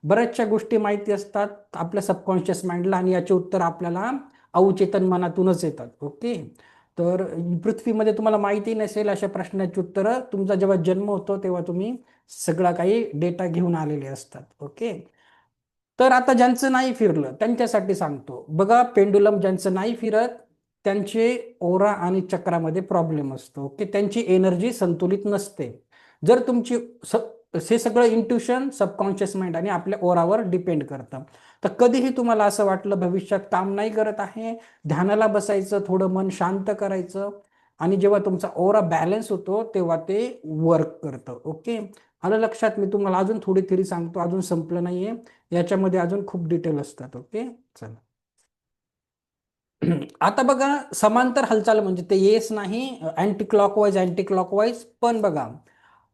बऱ्याचशा गोष्टी माहिती असतात आपल्या सबकॉन्शियस माइंडला, आणि याचे उत्तर आपल्याला अवचेतन मनातूनच येतात. ओके, तर पृथ्वीमध्ये तुम्हाला माहिती नसेल अशा प्रश्नाची उत्तरं तुमचा जेव्हा जन्म होतो तेव्हा तुम्ही सगळा काही डेटा घेऊन आलेले असतात. ओके, तर आता ज्यांचं नाही फिरलं त्यांच्यासाठी सांगतो. बघा, पेंडुलम ज्यांचं नाही फिरत त्यांचे ओरा आणि चक्रामध्ये प्रॉब्लेम असतो. ओके, त्यांची एनर्जी संतुलित नसते. जर तुमची हे सगळं इंट्युशन सबकॉन्शियस माइंड आणि आपल्या ओरावर डिपेंड करतं. तर कधीही तुम्हाला असं वाटलं भविष्यात काम नाही करत आहे, ध्यानाला बसायचं, थोडं मन शांत करायचं, आणि जेव्हा तुमचा ओरा बॅलन्स होतो तेव्हा ते वर्क करतं. ओके, आलं लक्षात? मी तुम्हाला अजून थोडी थिअरी सांगतो, अजून संपलं नाहीये, याच्यामध्ये अजून खूप डिटेल असतात. ओके, चला. आता बघा, समांतर हालचाल म्हणजे ते येस नाही, अँटी क्लॉकवाईज. पण बघा,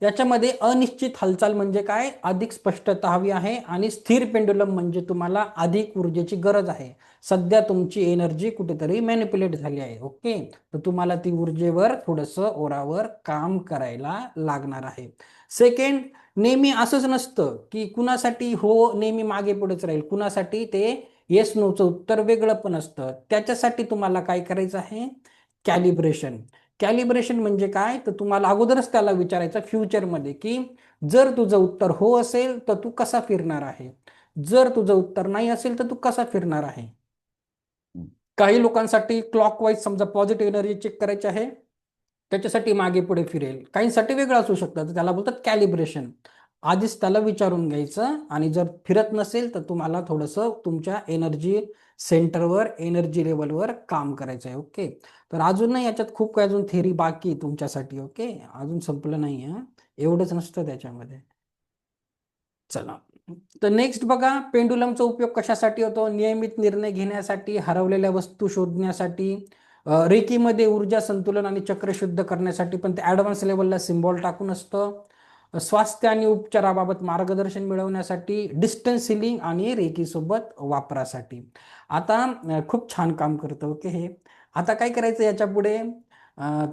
याच्यामध्ये अनिश्चित हालचाल म्हणजे काय, अधिक स्पष्टता हवी आहे. आणि स्थिर पेंडुलम म्हणजे तुम्हाला अधिक ऊर्जेची गरज आहे. सध्या तुमची एनर्जी कुठेतरी मॅनिप्युलेट झाली आहे. ओके, तर तुम्हाला ती ऊर्जेवर थोडंसं ओरावर काम करायला लागणार आहे. सेकंड, नेहमी असंच नसतं की कुणासाठी हो नेहमी मागे पुढेच राहील, कुणासाठी ते येस नोचं उत्तर वेगळं पण असतं. त्याच्यासाठी तुम्हाला काय करायचं आहे, कॅलिब्रेशन. कॅलिब्रेशन म्हणजे काय, तर तुम्हाला अगोदरच त्याला विचारायचं फ्युचरमध्ये की जर तुझं उत्तर हो असेल तर तू कसा फिरणार आहे, जर तुझं उत्तर नाही असेल तर तू कसा फिरणार आहे. काही लोकांसाठी क्लॉकवाईज, समजा पॉझिटिव्ह एनर्जी चेक करायची आहे त्याच्यासाठी मागे पुढे फिरेल, काहींसाठी वेगळं असू शकतं, तर त्याला बोलतात कॅलिब्रेशन. आधीच त्याला विचारून घ्यायचं, आणि जर फिरत नसेल तर तुम्हाला थोडंसं तुमच्या एनर्जी सेंटरवर, एनर्जी लेवलवर काम करायचं आहे. ओके, तर अजून नाही, याच्यात खूप काही अजून थेरी बाकी तुमच्यासाठी. ओके, अजून संपलं नाही आहे, एवढंच नसतं त्याच्यामध्ये. चला, तर नेक्स्ट बघा, पेंडुलमचा उपयोग कशासाठी होतो, नियमित निर्णय घेण्यासाठी, हरवलेल्या वस्तू शोधण्यासाठी, रेकीमध्ये ऊर्जा संतुलन आणि चक्र शुद्ध करण्यासाठी, पण ते ॲडव्हान्स लेवलला सिम्बॉल टाकून असतं. स्वास्थ्य आणि उपचाराबाबत मार्गदर्शन मिळवण्यासाठी, डिस्टन्स हिलिंग आणि रेकी सोबत वापरासाठी. आता खूप छान काम करतं. ओके, हे आता काय करायचं याच्या पुढे,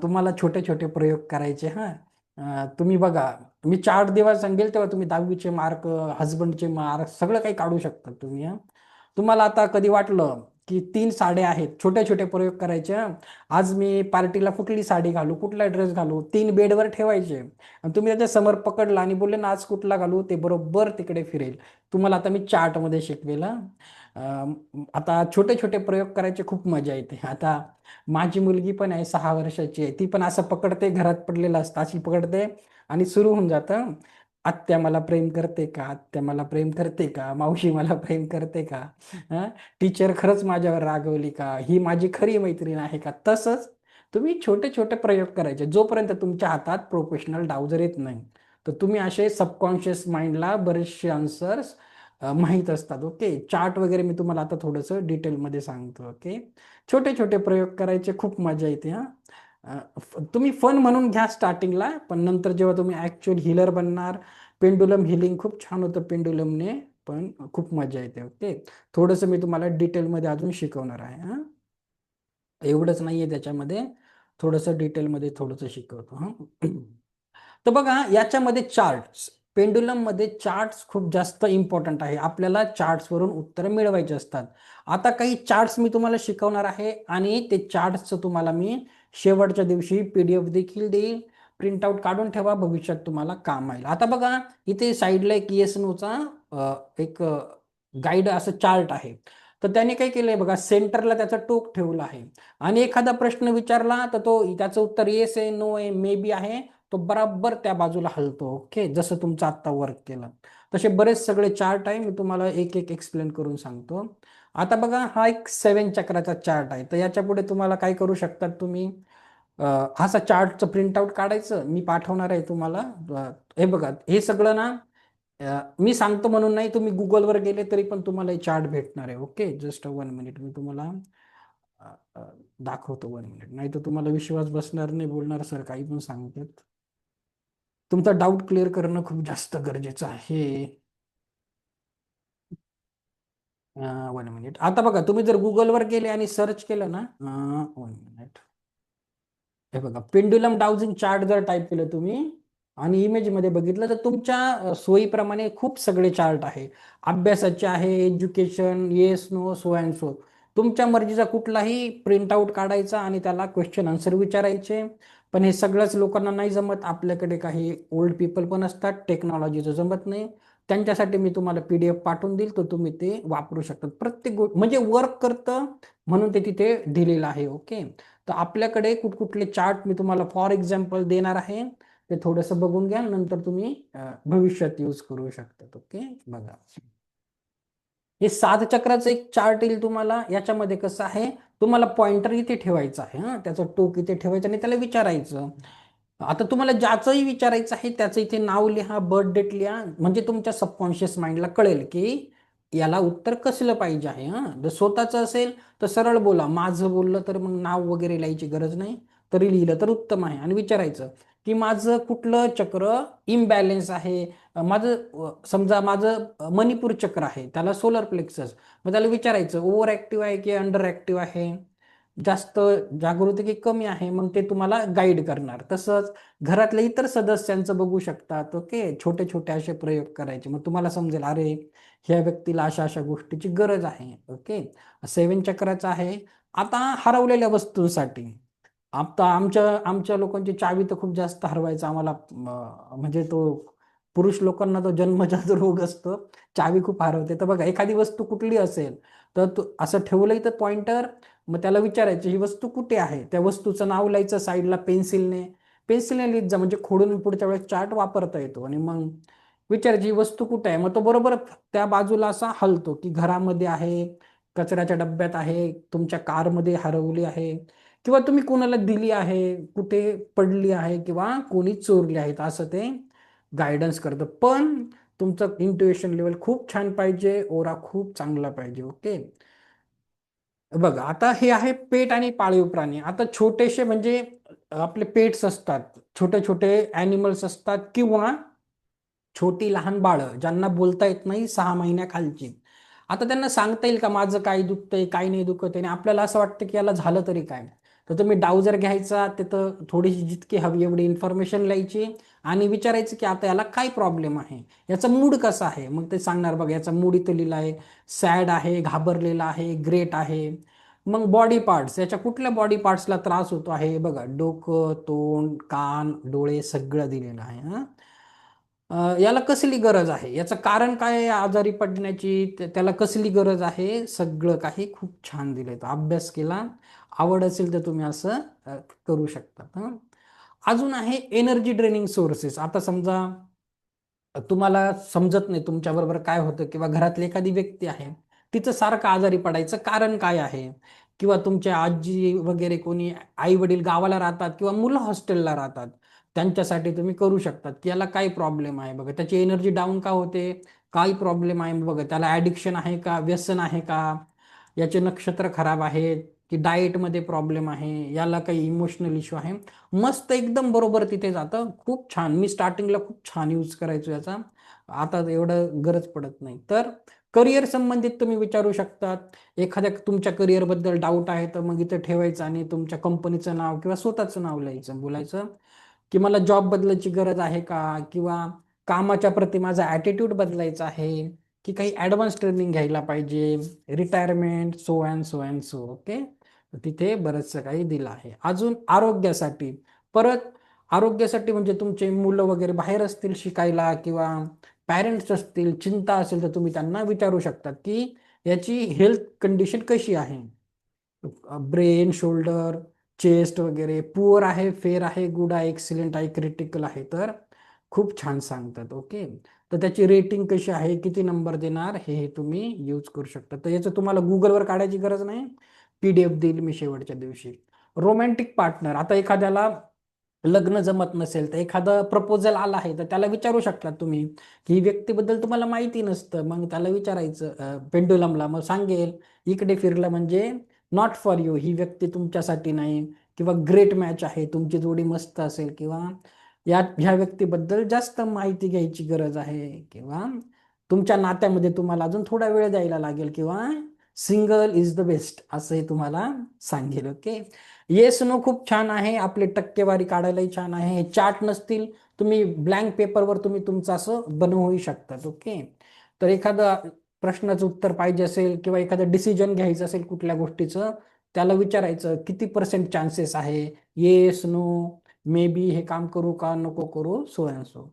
तुम्हाला छोटे छोटे प्रयोग करायचे हां. तुम्ही बघा, मी चार्ट जेव्हा सांगेल तेव्हा तुम्ही 10वीचे मार्क, हसबंडचे मार्क सगळं काही काढू शकता तुम्ही हां. तुम्हाला आता कधी वाटलं की 3 साड्या आहेत, छोटे छोटे प्रयोग करायचे हां. आज मी पार्टीला कुठली साडी घालू, कुठला ड्रेस घालू, 3 बेडवर ठेवायचे आणि तुम्ही त्याच्या समोर पकडला आणि बोलले ना आज कुठला घालू, ते बरोबर तिकडे फिरेल. तुम्हाला आता मी चार्टमध्ये शिकवेल हां. आता छोटे छोटे प्रयोग करायचे, खूप मजा येते. आता माझी मुलगी पण आहे, 6 वर्षाची आहे. ती पण असं पकडते, घरात पडलेलं असतं अशी पकडते आणि सुरू होऊन जातं. आत्या मला प्रेम करते का, आत्या मला प्रेम करते का, मावशी मला प्रेम करते का, टीचर खरंच माझ्यावर रागवली का, ही माझी खरी मैत्रीण आहे का. तसंच तुम्ही छोटे छोटे प्रयोग करायचे जोपर्यंत तुमच्या हातात प्रोफेशनल डाव येत नाही. तर तुम्ही असे सबकॉन्शियस माइंडला बरेचसे आन्सर्स माहीत असतात. ओके, चार्ट वगैरे मी तुम्हाला आता थोडंसं डिटेलमध्ये सांगतो. ओके, छोटे छोटे प्रयोग करायचे, खूप मजा येते हां. तुम्ही फन म्हणून घ्या स्टार्टिंगला, पण नंतर जेव्हा तुम्ही ॲक्च्युअल हिलर बनणार, पेंडुलम हिलिंग खूप छान होतं पेंडुलमने, पण खूप मजा येते. ओके, थोडंसं मी तुम्हाला डिटेलमध्ये अजून शिकवणार आहे हां. एवढंच नाही आहे त्याच्यामध्ये, थोडंसं डिटेलमध्ये थोडंसं शिकवतो हां. तर बघा याच्यामध्ये चार्ट्स, पेंडुलममध्ये चार्ट्स खूप जास्त इम्पॉर्टंट आहे. आपल्याला चार्ट्सवरून उत्तरं मिळवायची असतात. आता काही चार्ट्स मी तुम्हाला शिकवणार आहे आणि ते चार्ट्सचं तुम्हाला मी शेवटच्या दिवशी PDF देखील देईल. प्रिंट आउट काढून ठेवा, भविष्यात तुम्हाला काम येईल. आता बघा इथे साईडला एक येस नोचा एक गाईड असं चार्ट आहे. तर त्याने काय केलंय बघा, सेंटरला त्याचं टोक ठेवलं आहे आणि एखादा प्रश्न विचारला तर तो त्याचं उत्तर येस आहे, नो आहे, मे बी आहे, तो बराबर त्या बाजूला हलतो. ओके, जसं तुमचं आत्ता वर्क केलं तसे बरेच सगळे चार्ट आहे. मी तुम्हाला एक एक एक्सप्लेन करून सांगतो. आता बघा हा एक 7 चक्राचा चार्ट आहे. तर याच्या पुढे तुम्हाला काय करू शकतात तुम्ही, असा चार्टचं प्रिंट आउट काढायचं, मी पाठवणार आहे तुम्हाला. हे बघा हे सगळं ना मी सांगतो म्हणून नाही, तुम्ही गुगलवर गेले तरी पण तुम्हाला हे चार्ट भेटणार आहे. ओके, जस्ट 1 मिनिट मी तुम्हाला अ, अ, दाखवतो. 1 मिनिट, नाही तर तुम्हाला विश्वास बसणार नाही, बोलणार सर काही पण सांगतात. तुमचा डाऊट क्लिअर करणं खूप जास्त गरजेचं आहे. 1 मिनिट. आता बघा तुम्ही जर गुगलवर गेले आणि सर्च केलं ना, 1 मिनिट, हे बघा पेंड्युलम डाउजिंग चार्ट जर टाईप केलं तुम्ही आणि इमेजमध्ये बघितलं तर तुमच्या सोयीप्रमाणे खूप सगळे चार्ट आहे. अभ्यासाचे आहे, education, yes no, so and so. तुमच्या मर्जीचा कुठलाही प्रिंट आउट काढायचा आणि त्याला क्वेश्चन आन्सर विचारायचे. पण हे सगळ्याच लोकांना नाही जमत. आपल्याकडे काही ओल्ड पीपल पण असतात, टेक्नॉलॉजीचं जमत नाही. त्यांच्यासाठी मी तुम्हाला PDF पाठवून देईल, तर तुम्ही ते वापरू शकता. प्रत्येक म्हणजे वर्क करतं म्हणून ते तिथे दिलेलं आहे. ओके, तर आपल्याकडे कुठकुठले चार्ट मी तुम्हाला फॉर एक्झाम्पल देणार आहे, ते थोडंसं बघून घ्या, नंतर तुम्ही भविष्यात यूज करू शकता. ओके, बघा हे 7 चक्राचं एक चार्ट येईल तुम्हाला. याच्यामध्ये कसं आहे, तुम्हाला पॉइंटर इथे ठेवायचं आहे हां, त्याचं टोक इथे ठेवायचं आणि त्याला विचारायचं. आता तुम्हाला ज्याचंही विचारायचं आहे त्याचं इथे नाव लिहा, बर्थ डेट लिहा, म्हणजे तुमच्या सबकॉन्शियस माइंडला कळेल की याला उत्तर कसलं पाहिजे आहे हां. जर स्वतःचं असेल तर सरळ बोला, माझं बोललं तर मग नाव वगैरे लिहायची गरज नाही, तरी लिहिलं तर उत्तम आहे. आणि विचारायचं की माझं कुठलं चक्र इम्बॅलेन्स आहे. समजा माझं मणिपूर चक्र आहे, त्याला सोलर प्लेक्सस. मग त्याला विचारायचं ओव्हर ऍक्टिव्ह आहे की अंडर ऍक्टिव्ह आहे, जास्त जागृती की कमी आहे, मग ते तुम्हाला गाईड करणार. तसंच घरातल्या इतर सदस्यांचं बघू शकतात. ओके, छोटे छोटे असे प्रयोग करायचे, मग तुम्हाला समजेल अरे ह्या व्यक्तीला अशा अशा गोष्टीची गरज आहे. ओके, 7 चक्राचं आहे. आता हरवलेल्या वस्तूंसाठी, आता आमच्या आमच्या लोकांची चावी तर खूप जास्त हरवायचं आम्हाला, म्हणजे तो पुरुष लोकांना तो जन्मजात रोग असतो, चावी खूप हरवते. तर बघा एखादी वस्तू कुठली असेल तर असं ठेवलंय तर पॉइंटर, मग त्याला विचारायचं ही वस्तू कुठे आहे, त्या वस्तूचं नाव लिहायचं साईडला पेन्सिलने लिहित जा, म्हणजे खोडून पुढच्या वेळेस चार्ट वापरता येतो. आणि मग विचारायची ही वस्तू कुठे आहे, मग तो बरोबर त्या बाजूला असा हलतो की घरामध्ये आहे, कचऱ्याच्या डब्यात आहे, तुमच्या कारमध्ये हरवली आहे, किंवा तुम्ही कोणाला दिली आहे, कुठे पडली आहे, किंवा कोणी चोरली आहे. असं ते गायडन्स करतं. पण तुमचं इंट्युएशन लेवल खूप छान पाहिजे, ओरा खूप चांगला पाहिजे. ओके, बघा आता हे आहे पेट आणि पाळीव प्राणी. आता छोटेसे म्हणजे आपले पेट्स असतात, छोटे छोटे ॲनिमल्स असतात, किंवा छोटी लहान बाळं ज्यांना बोलता येत नाही, 6 महिन्याखालची. आता त्यांना सांगता येईल का माझं काय दुखतंय, काय नाही दुखत आहे, आणि आपल्याला असं वाटतं की याला झालं तरी काय. तर तुम्ही डाउजर घ्यायचा, तिथं थोडीशी जितकी हवी एवढी इन्फॉर्मेशन लिहायची आणि विचारायचं की आता याला काय प्रॉब्लेम आहे, याचा मूड कसा आहे. मग ते सांगणार बघा याचा मूड इथं लिहिला आहे, सॅड आहे, घाबरलेला आहे, ग्रेट आहे. मग बॉडी पार्ट्स, याच्या कुठल्या बॉडी पार्ट्सला त्रास होतो आहे बघा, डोकं, तोंड, कान, डोळे सगळं दिलेलं आहे. याला कसली गरज आहे, याचं कारण काय आहे आजारी पडण्याची, त्याला कसली गरज आहे, सगळं काही खूप छान दिलंय. तर अभ्यास केला, आवड असेल तर तुम्ही असं करू शकता. अजून आहे एनर्जी ड्रेनिंग सोर्सेस. आता समजा तुम्हाला समजत नाही तुमच्याबरोबर काय होतं, किंवा घरातली एखादी व्यक्ती आहे तिचं सारखं आजारी पडायचं कारण काय आहे, किंवा तुमच्या आजी वगैरे कोणी आई वडील गावाला राहतात किंवा मुलं हॉस्टेलला राहतात, त्यांच्यासाठी तुम्ही करू शकतात की याला काय प्रॉब्लेम आहे बघा, त्याची एनर्जी डाऊन का होते, काय प्रॉब्लेम आहे बघा, त्याला ॲडिक्शन आहे का, व्यसन आहे का, याचे नक्षत्र खराब आहेत की डाएटमध्ये प्रॉब्लेम आहे, याला काही इमोशनल इश्यू आहे. मस्त एकदम बरोबर तिथे जातं. खूप छान. मी स्टार्टिंगला खूप छान यूज करायचो याचा, आता एवढं गरज पडत नाही. तर करिअर संबंधित तुम्ही विचारू शकतात. एखाद्या तुमच्या करिअरबद्दल डाऊट आहे तर मग इथं ठेवायचं आणि तुमच्या कंपनीचं नाव किंवा स्वतःचं नाव लिहायचं, बोलायचं की मला जॉब बदलायची गरज आहे का, किंवा कामाच्या प्रती माझा ॲटिट्यूड बदलायचा आहे, की काही ॲडव्हान्स ट्रेनिंग घ्यायला पाहिजे, retirement, so and so and so. Okay, तिथे बरंचसं काही दिलं आहे. अजून आरोग्यासाठी, परत आरोग्यासाठी म्हणजे तुमचे मुलं वगैरे बाहेर असतील शिकायला किंवा पॅरेंट्स असतील, चिंता असेल तर तुम्ही त्यांना विचारू शकतात की याची हेल्थ कंडिशन कशी आहे, ब्रेन, शोल्डर, चेस्ट वगैरे, पुअर आहे, फेअर आहे, गुड आहे, एक्सिलेंट आहे, क्रिटिकल आहे. तर खूप छान सांगतात. ओके, तर त्याची रेटिंग कशी आहे, किती नंबर देणार, हे तुम्ही यूज करू शकता. तर याचं तुम्हाला गुगलवर काढायची गरज नाही, PDF देईल मी शेवटच्या दिवशी. रोमॅन्टिक पार्टनर, आता एखाद्याला लग्न जमत नसेल तर एखादं प्रपोजल आला आहे तर त्याला विचारू शकता तुम्ही की ही व्यक्तीबद्दल तुम्हाला माहिती नसतं, मग त्याला विचारायचं पेंडुलमला, मग सांगेल इकडे फिरलं म्हणजे नॉट फॉर यू, ही व्यक्ती तुमच्यासाठी नाही, किंवा ग्रेट मॅच आहे, तुमची जोडी मस्त असेल, किंवा ह्या व्यक्तीबद्दल जास्त माहिती घ्यायची गरज आहे, किंवा तुमच्या नात्यामध्ये तुम्हाला अजून थोडा वेळ द्यायला लागेल, किंवा सिंगल इज द बेस्ट असंही तुम्हाला सांगेल. ओके, येस नो खूप छान आहे, आपली टक्केवारी काढायलाही छान आहे. हे चार्ट नसतील, तुम्ही ब्लँक पेपरवर तुम्ही तुमचं असं बनवूही शकतात. ओके, तर एखादं प्रश्नाचं उत्तर पाहिजे असेल किंवा एखादं डिसिजन घ्यायचं असेल कुठल्या गोष्टीचं, त्याला विचारायचं किती % चान्सेस आहे, येस नो, मे बी, हे काम करू का नको करू, सो अँड सो.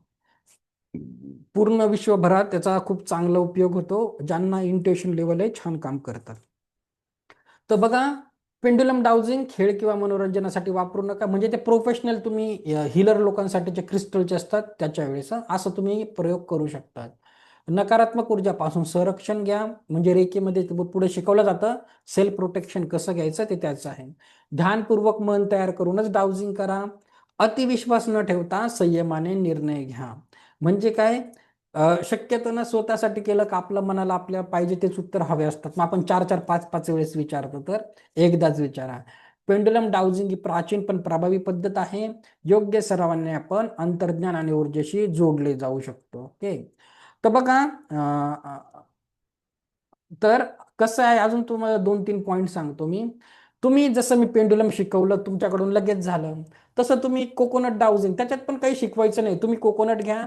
पूर्ण विश्वभरात त्याचा खूप चांगला उपयोग होतो, ज्यांना इंट्युशन लेवल आहे छान काम करतात. तर बघा, पेंडुलम डाउजिंग खेळ किंवा मनोरंजनासाठी वापरू नका, म्हणजे ते प्रोफेशनल तुम्ही हिलर लोकांसाठी जे क्रिस्टलचे असतात त्याच्या वेळेस असं तुम्ही प्रयोग करू शकतात. नकारात्मक ऊर्जापासून संरक्षण घ्या, म्हणजे रेकीमध्ये पुढे शिकवलं जातं सेल्फ प्रोटेक्शन कसं घ्यायचं ते त्याचं आहे. ध्यानपूर्वक मन तयार करूनच डाउजिंग करा. अतिविश्वास न ठेवता संयमाने निर्णय घ्या. म्हणजे काय, शक्यतो ना स्वतःसाठी केलं का आपलं मनाला आपल्या पाहिजे तेच उत्तर हवे असतात, मग आपण 4-4, 5-5 वेळेस विचारतो, तर एकदाच विचारा. पेंडुलम डाउजिंग ही प्राचीन पण प्रभावी पद्धत आहे. योग्य सरावाने आपण अंतर्ज्ञान आणि ऊर्जेशी जोडले जाऊ शकतो. ओके, तर बघा, तर कसं आहे, अजून तुम्हाला 2-3 पॉईंट सांगतो मी. तुम्ही जसं मी पेंडुलम शिकवलं तुमच्याकडून लगेच झालं, तसं तुम्ही कोकोनट डाउजिंग त्याच्यात पण काही शिकवायचं नाही. तुम्ही कोकोनट घ्या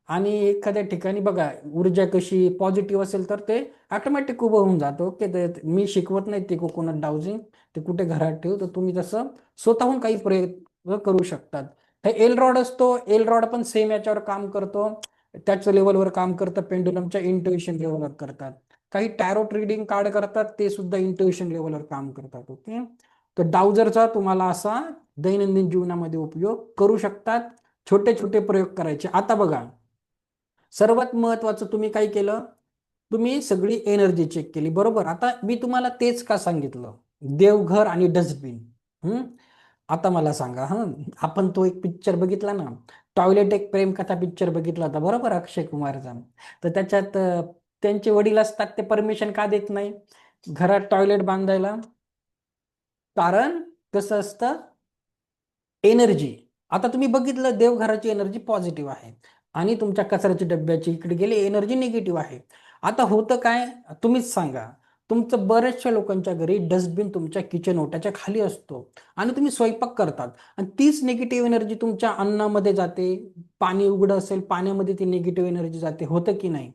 आणि एखाद्या ठिकाणी बघा ऊर्जा कशी पॉझिटिव्ह असेल तर ते ऑटोमॅटिक उभं होऊन जातं. ओके, तर मी शिकवत नाही ते कोकोनट डाउजिंग, ते कुठे घरात ठेव, तर तुम्ही तसं स्वतःहून काही प्रयत्न करू शकतात. हे एल रॉड असतो, एल रॉड पण सेम याच्यावर काम करतो, त्याच लेवलवर काम करतं, पेंडुलमच्या इंट्युशन लेवलवर करतात. काही टॅरोट रीडिंग कार्ड करतात, ते सुद्धा इंट्युशन लेवलवर काम करतात. ओके, तर डाउजरचा तुम्हाला असा दैनंदिन जीवनामध्ये उपयोग करू शकतात. छोटे छोटे प्रयोग करायचे. आता बघा, सर्वात महत्वाचं तुम्ही काय केलं, तुम्ही सगळी एनर्जी चेक केली, बरोबर. आता मी तुम्हाला तेच का सांगितलं, देवघर आणि डस्टबिन. आता मला सांगा, आपण तो एक पिक्चर बघितला ना, टॉयलेट एक प्रेमकथा पिक्चर बघितला होता, बरोबर, अक्षय कुमारचा. तर त्याच्यात त्यांचे वडील असतात, ते परमिशन का देत नाही घरात टॉयलेट बांधायला, कारण कसं असतं, एनर्जी. आता तुम्ही बघितलं देवघराची एनर्जी पॉझिटिव्ह आहे आणि तुमच्या कचऱ्याच्या डब्याची इकडे गेले एनर्जी निगेटिव्ह आहे. आता होतं काय, तुम्हीच सांगा, तुमचं बऱ्याचशा लोकांच्या घरी डस्टबिन तुमच्या किचन ओट्याच्या खाली असतो आणि तुम्ही स्वयंपाक करतात आणि तीच निगेटिव्ह एनर्जी तुमच्या अन्नामध्ये जाते. पाणी उघडं असेल, पाण्यामध्ये ती निगेटिव्ह एनर्जी जाते. होतं की नाही?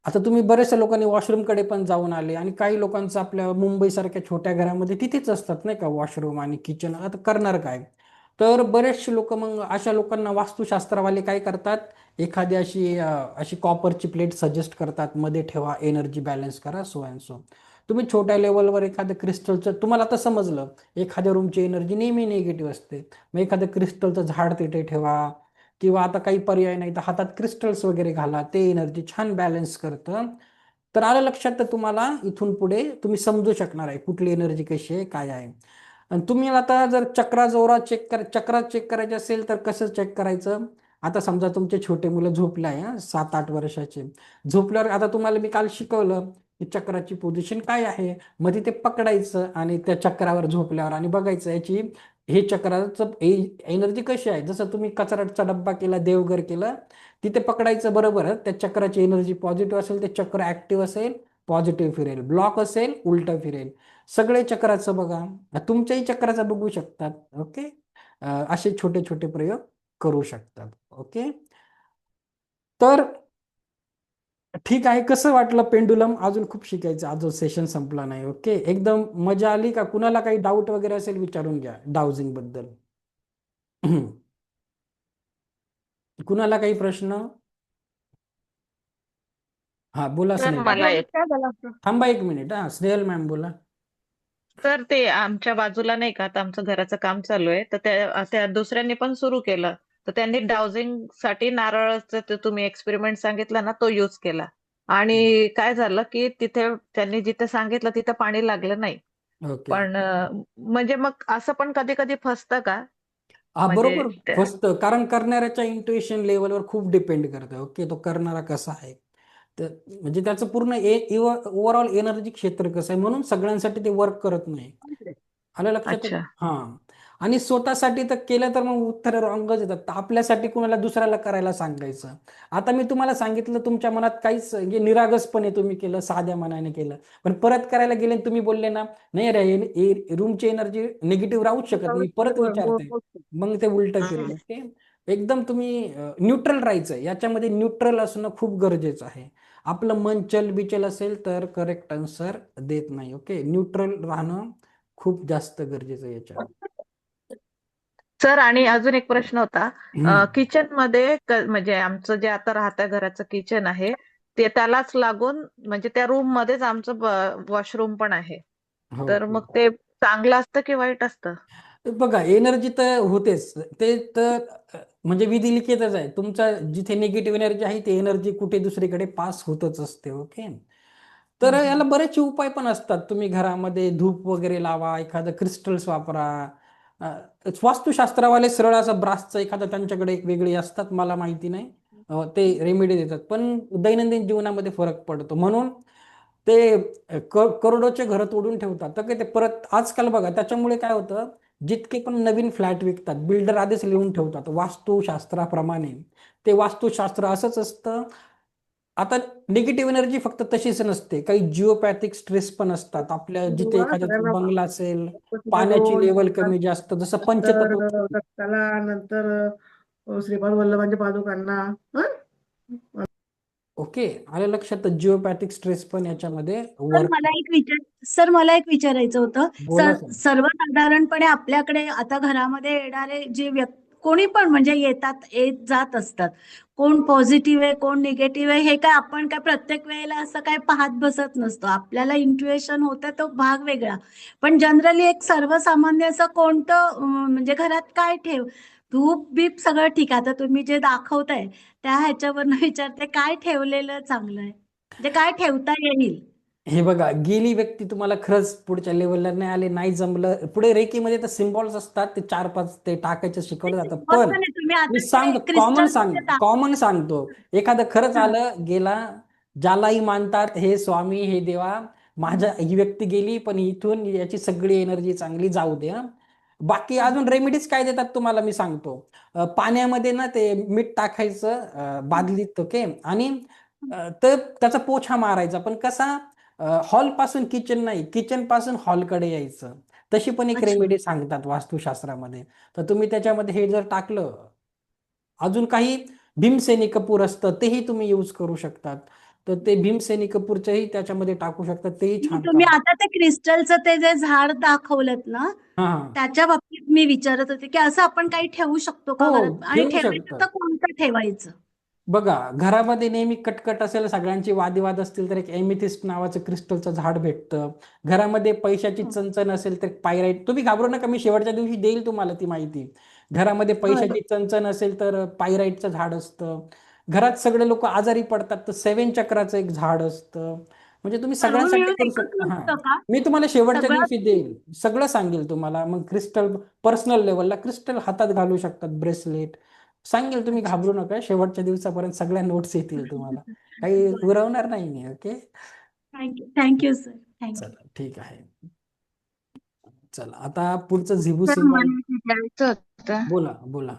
आता तुम्ही बऱ्याचशा लोकांनी वॉशरूमकडे पण जाऊन आले आणि काही लोकांचं आपल्या मुंबईसारख्या छोट्या घरामध्ये तिथेच असतात नाही का वॉशरूम आणि किचन. आता करणार काय? तर बरेचसे लोक, मग अशा लोकांना वास्तुशास्त्रवाले काय करतात, एखादी अशी कॉपरची प्लेट सजेस्ट करतात, मध्ये ठेवा, एनर्जी बॅलन्स करा, सो अँड सो. तुम्ही छोट्या लेवलवर एखादं क्रिस्टलचं, तुम्हाला आता समजलं एखाद्या रूमची एनर्जी नेहमी निगेटिव्ह असते, मग एखादं क्रिस्टलचं झाड तिथे ठेवा, किंवा आता काही पर्याय नाही तर हातात क्रिस्टल्स वगैरे घाला, ते एनर्जी छान बॅलन्स करतं. तर आलं लक्षात, तर तुम्हाला इथून पुढे तुम्ही समजू शकणार आहे कुठली एनर्जी कशी आहे, काय आहे. आणि तुम्ही आता जर चक्रा चेक करायचे असेल तर कसं चेक करायचं? आता समजा तुमचे छोटे मुलं झोपले आहे, 7-8 वर्षाचे, झोपल्यावर आता तुम्हाला मी काल शिकवलं की चक्राची पोझिशन काय आहे, मग ते पकडायचं आणि त्या चक्रावर झोपल्यावर आणि बघायचं याची, हे चक्राचं एनर्जी कशी आहे. जसं तुम्ही कचऱ्याचा डब्बा केला, देवघर केलं, तिथे पकडायचं, बरोबर, त्या चक्राची एनर्जी पॉझिटिव्ह असेल ते चक्र ऍक्टिव्ह असेल, पॉझिटिव्ह फिरेल, ब्लॉक असेल उलट फिरेल. सगळे चक्राचं बघा, तुमच्याही चक्राचं बघू शकतात. ओके, असे छोटे छोटे प्रयोग करू शकतात. ओके, तर ठीक आहे. कसं वाटलं पेंडुलम? अजून खूप शिकायचं, अजून सेशन संपला नाही. ओके, एकदम मजा आली का? कुणाला काही डाऊट वगैरे असेल विचारून घ्या डाउजिंग बद्दल. कुणाला काही प्रश्न? हा, बोला सर स्नेहल. मला काय झालं असतं? थांबा 1 मिनिट. हा, स्नेहल मॅम बोला. तर ते आमच्या बाजूला नाही का, आता आमचं घराचं काम चालू आहे, तर त्या दुसऱ्यांनी पण सुरू केलं. तर त्यांनी डाउजिंग साठी नारळाचं ते तुम्ही एक्सपेरिमेंट सांगितला ना, तो यूज केला. आणि काय झालं की तिथे त्यांनी जिथे सांगितलं तिथे पाणी लागलं नाही. ओके. पण म्हणजे मग असं पण कधी कधी फसतं का? हा, म्हणजे बरोबर फसतं, कारण करणाऱ्याच्या इंट्युएशन लेवलवर खूप डिपेंड करतं. ओके, तो करणारा कसा आहे, तर म्हणजे त्याचं पूर्ण ओव्हरऑल एनर्जी क्षेत्र कसं आहे, म्हणून सगळ्यांसाठी ते वर्क करत नाही. आलं लक्षात? अच्छा. हा, आणि स्वतःसाठी तर केलं तर मग उत्तर रॉंगच येतात. तर आपल्यासाठी कुणाला दुसऱ्याला करायला सांगायचं. आता मी तुम्हाला सांगितलं, तुमच्या मनात काहीच म्हणजे निरागसपणे तुम्ही केलं, साध्या मनाने केलं, पण परत करायला गेले आणि तुम्ही बोलले ना, नाही रे, रूमची एनर्जी निगेटिव्ह राहूच शकत नाही, परत विचारते, मग ते उलट फिरेल. ओके, एकदम तुम्ही न्यूट्रल राहायचं. याच्यामध्ये न्यूट्रल असणं खूप गरजेचं आहे. आपलं मन चलबिचल असेल तर करेक्ट आन्सर देत नाही. ओके, न्यूट्रल राहणं खूप जास्त गरजेचं आहे याच्यामध्ये. सर, आणि अजून एक प्रश्न होता. हम्म. किचन मध्ये म्हणजे आमचं जे आता राहत्या घराचं किचन आहे, ते त्यालाच लागून म्हणजे त्या रूम मध्येच आमचं वॉशरूम पण आहे. हो, तर हो. मग ते चांगलं असतं की वाईट असतं? बघा, एनर्जी तर होतेच, ते तर म्हणजे विधिलिखितच आहे. तुमचा जिथे निगेटिव्ह एनर्जी आहे ते एनर्जी कुठे दुसरीकडे पास होतच असते. ओके, तर याला बरेचसे उपाय पण असतात. तुम्ही घरामध्ये धूप वगैरे लावा, एखादं क्रिस्टल्स वापरा. वास्तुशास्त्रवाले सरळ असं ब्रासचं एखादं त्यांच्याकडे एक वेगळी असतात, मला माहिती नाही, ते रेमेडी देतात, पण दैनंदिन जीवनामध्ये फरक पडतो. म्हणून ते करोडोचे घर तोडून ठेवतात. तर ते परत आजकाल बघा, त्याच्यामुळे काय होतं, जितके पण नवीन फ्लॅट विकतात, बिल्डर आधीच लिहून ठेवतात वास्तुशास्त्राप्रमाणे. ते वास्तुशास्त्र असंच असतं. आता निगेटिव्ह एनर्जी फक्त तशीच नसते, काही जिओपॅथिक स्ट्रेस पण असतात. आपल्या जिथे बरोबर, एखाद्याचा सगळ्यांना बंगला असेल, गणपतीला पाण्याची दोन, लेवल कमी जास्त, जसं नंतर पंचतत्व. दत्ताला, नंतर श्रीपाद वल्लभांच्या पादुकांना. ओके, आलं लक्षात? जिओपॅथिक स्ट्रेस पण याच्यामध्ये सर वर्क. मला एक विचार सर मला एक विचारायचं होतं. बोला सर. सर्वसाधारणपणे आपल्याकडे आता घरामध्ये येणारे जे कोणी पण म्हणजे येत जात असतात, कोण पॉझिटिव्ह आहे कोण निगेटिव्ह आहे, हे काय आपण काय प्रत्येक वेळेला असं काय पाहत बसत नसतो. आपल्याला इंट्युएशन होतं तो भाग वेगळा, पण जनरली एक सर्वसामान्य असं कोणतं म्हणजे घरात काय धूप बीप सगळं ठीक आहे. आता तुम्ही जे दाखवताय त्या ह्याच्यावरनं विचारते, काय ठेवलेलं चांगलं आहे, म्हणजे काय ठेवता येईल? हे बघा, गेली व्यक्ती तुम्हाला खरंच पुढच्या लेवलला नाही आले, नाही जमलं, पुढे रेकीमध्ये तर सिम्बॉल्स असतात, ते 4-5 ते टाकायचं शिकवलं जातं. पण तुम्ही मी आता सांगतो, क्रिस्टल कॉमन सांगतो, एखादं खरंच आलं गेला, ज्यालाही मानतात हे स्वामी हे देवा, माझ्या ही व्यक्ती गेली पण इथून याची सगळी एनर्जी चांगली जाऊ दे. बाकी अजून रेमेडीज काय देतात तुम्हाला मी सांगतो. पाण्यामध्ये ना ते मीठ टाकायचं बादलीत. ओके, आणि तर त्याचा पोछा मारायचा, पण कसा, हॉल पासून किचन नाही, किचन पासून हॉलकडे यायचं. तशी पण एक अच्छा. रेमेडी सांगतात वास्तुशास्त्रामध्ये. तर तुम्ही त्याच्यामध्ये हे जर टाकलं, अजून काही भीमसेनी कपूर असतं तेही तुम्ही यूज करू शकतात. तर ते भीमसेनी कपूरचंही त्याच्यामध्ये टाकू शकतात, तेही नाही, छान तुम्ही काम. आता ते क्रिस्टलचं ते जे झाड दाखवलं ना, हा हा. त्याच्या बाबतीत मी विचारत होते की असं आपण काही ठेवू शकतो का हो, घरात, आणि ठेवू ठेवायचं शकतात. तर कोणतं ठेवायचं? बघा, घरामध्ये नेहमी कटकट असेल, सगळ्यांची वादविवाद असतील, तर एक एमिथिस्ट नावाचं क्रिस्टलचं झाड भेटतं. घरामध्ये पैशाची चणचण असेल तर पायराईट, तुम्ही घाबरू नका, मी शेवटच्या दिवशी देईल तुम्हाला ती माहिती. घरामध्ये बरं. पैशाची चणचण असेल तर पायराईटचं झाड असतं. घरात सगळे लोक आजारी पडतात तर 7 चक्राचं एक झाड असतं. म्हणजे तुम्ही सर्व सगळ्यांसाठी मिळून करू एकच शकता. हा, नसतं का? मी तुम्हाला शेवटच्या सगळं दिवशी देईल, सगळं सांगेल तुम्हाला. मग क्रिस्टल पर्सनल लेवलला क्रिस्टल हातात घालू शकतात, ब्रेसलेट सांगेल, तुम्ही अच्छा. घाबरू नका. शेवटच्या दिवसापर्यंत सगळ्या नोट्स येतील तुम्हाला, काही बरं. उरवणार नाही मी. Okay, thank you sir, thank you. चला ठीक आहे. चला आता पुढचं झिबू सर सिम्बॉल. मला विचारायचं होतं. बोला बोला.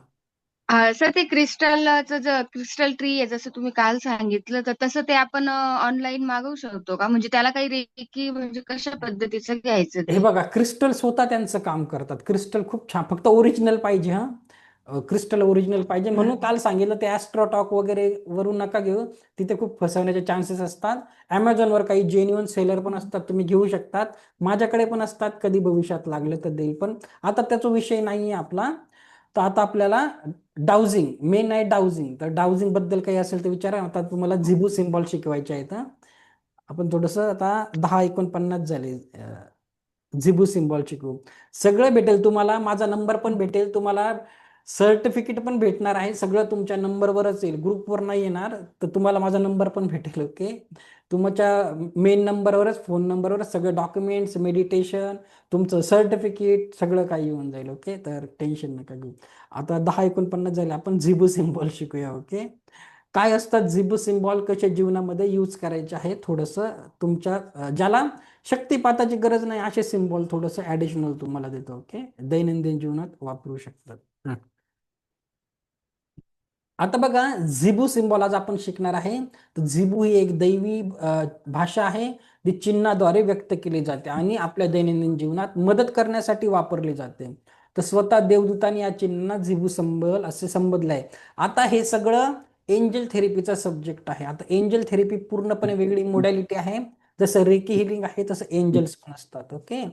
सर ते क्रिस्टलचं क्रिस्टल ट्री आहे जसं तुम्ही काल सांगितलं, तर तसं ते आपण ऑनलाईन मागवू शकतो का? म्हणजे त्याला काही रेकी म्हणजे कशा पद्धतीचं घ्यायचं हे ते? बघा, क्रिस्टल स्वतः त्यांचं काम करतात. क्रिस्टल खूप छान, फक्त ओरिजिनल पाहिजे. हा, क्रिस्टल ओरिजिनल पाहिजे, म्हणून काल सांगितलं ते ॲस्ट्रोटॉक वगैरे वरून नका घेऊ, तिथे खूप फसवण्याचे चान्सेस असतात. ॲमेझॉनवर काही जेन्युअन सेलर पण असतात, तुम्ही घेऊ शकतात. माझ्याकडे पण असतात, कधी भविष्यात लागलं तर देईल, पण आता त्याचा विषय नाही आहे आपला. तर आता आपल्याला डाउजिंग मेन आहे. डाउजिंग, तर डाउजिंग बद्दल काही असेल तर विचारा. आता तुम्हाला झिबू सिम्बॉल शिकवायचे आहेत. आपण थोडंसं आता 10:49 झाले. झिबू सिम्बॉल शिकू, सगळं भेटेल तुम्हाला. माझा नंबर पण भेटेल तुम्हाला, सर्टिफिकेट पण भेटणार आहे. सगळं तुमच्या नंबरवरच येईल, ग्रुपवर नाही येणार. तर तुम्हाला माझा नंबर पण भेटेल. ओके, तुमच्या मेन नंबरवरच, फोन नंबरवरच सगळे डॉक्युमेंट्स, मेडिटेशन, तुमचं सर्टिफिकेट, सगळं काही येऊन जाईल. ओके, तर टेन्शन नका घेऊ. आता 10:49 झाले, आपण झिबू सिम्बॉल शिकूया. ओके, काय असतात झिबू सिम्बॉल, कशा जीवनामध्ये यूज करायचे आहे, थोडंसं तुमच्या ज्याला शक्तिपाताची गरज नाही असे सिम्बॉल थोडंसं ॲडिशनल तुम्हाला देतो. ओके, दैनंदिन जीवनात वापरू शकतात. आता बघा, झिबू सिम्बॉल आज आपण शिकणार आहे. तर झिबू ही एक दैवी भाषा आहे. ती चिन्हाद्वारे व्यक्त केली जाते आणि आपल्या दैनंदिन जीवनात मदत करण्यासाठी वापरली जाते. तर स्वतः देवदूतांनी या चिन्हांना झिबू सिम्बॉल असे संबोधले आहे. आता हे सगळं एंजल थेरपीचा सब्जेक्ट आहे. आता एंजल थेरपी पूर्णपणे वेगळी मोडॅलिटी आहे. जसं रेकी हिलिंग आहे तसं एंजल्स पण असतात. ओके,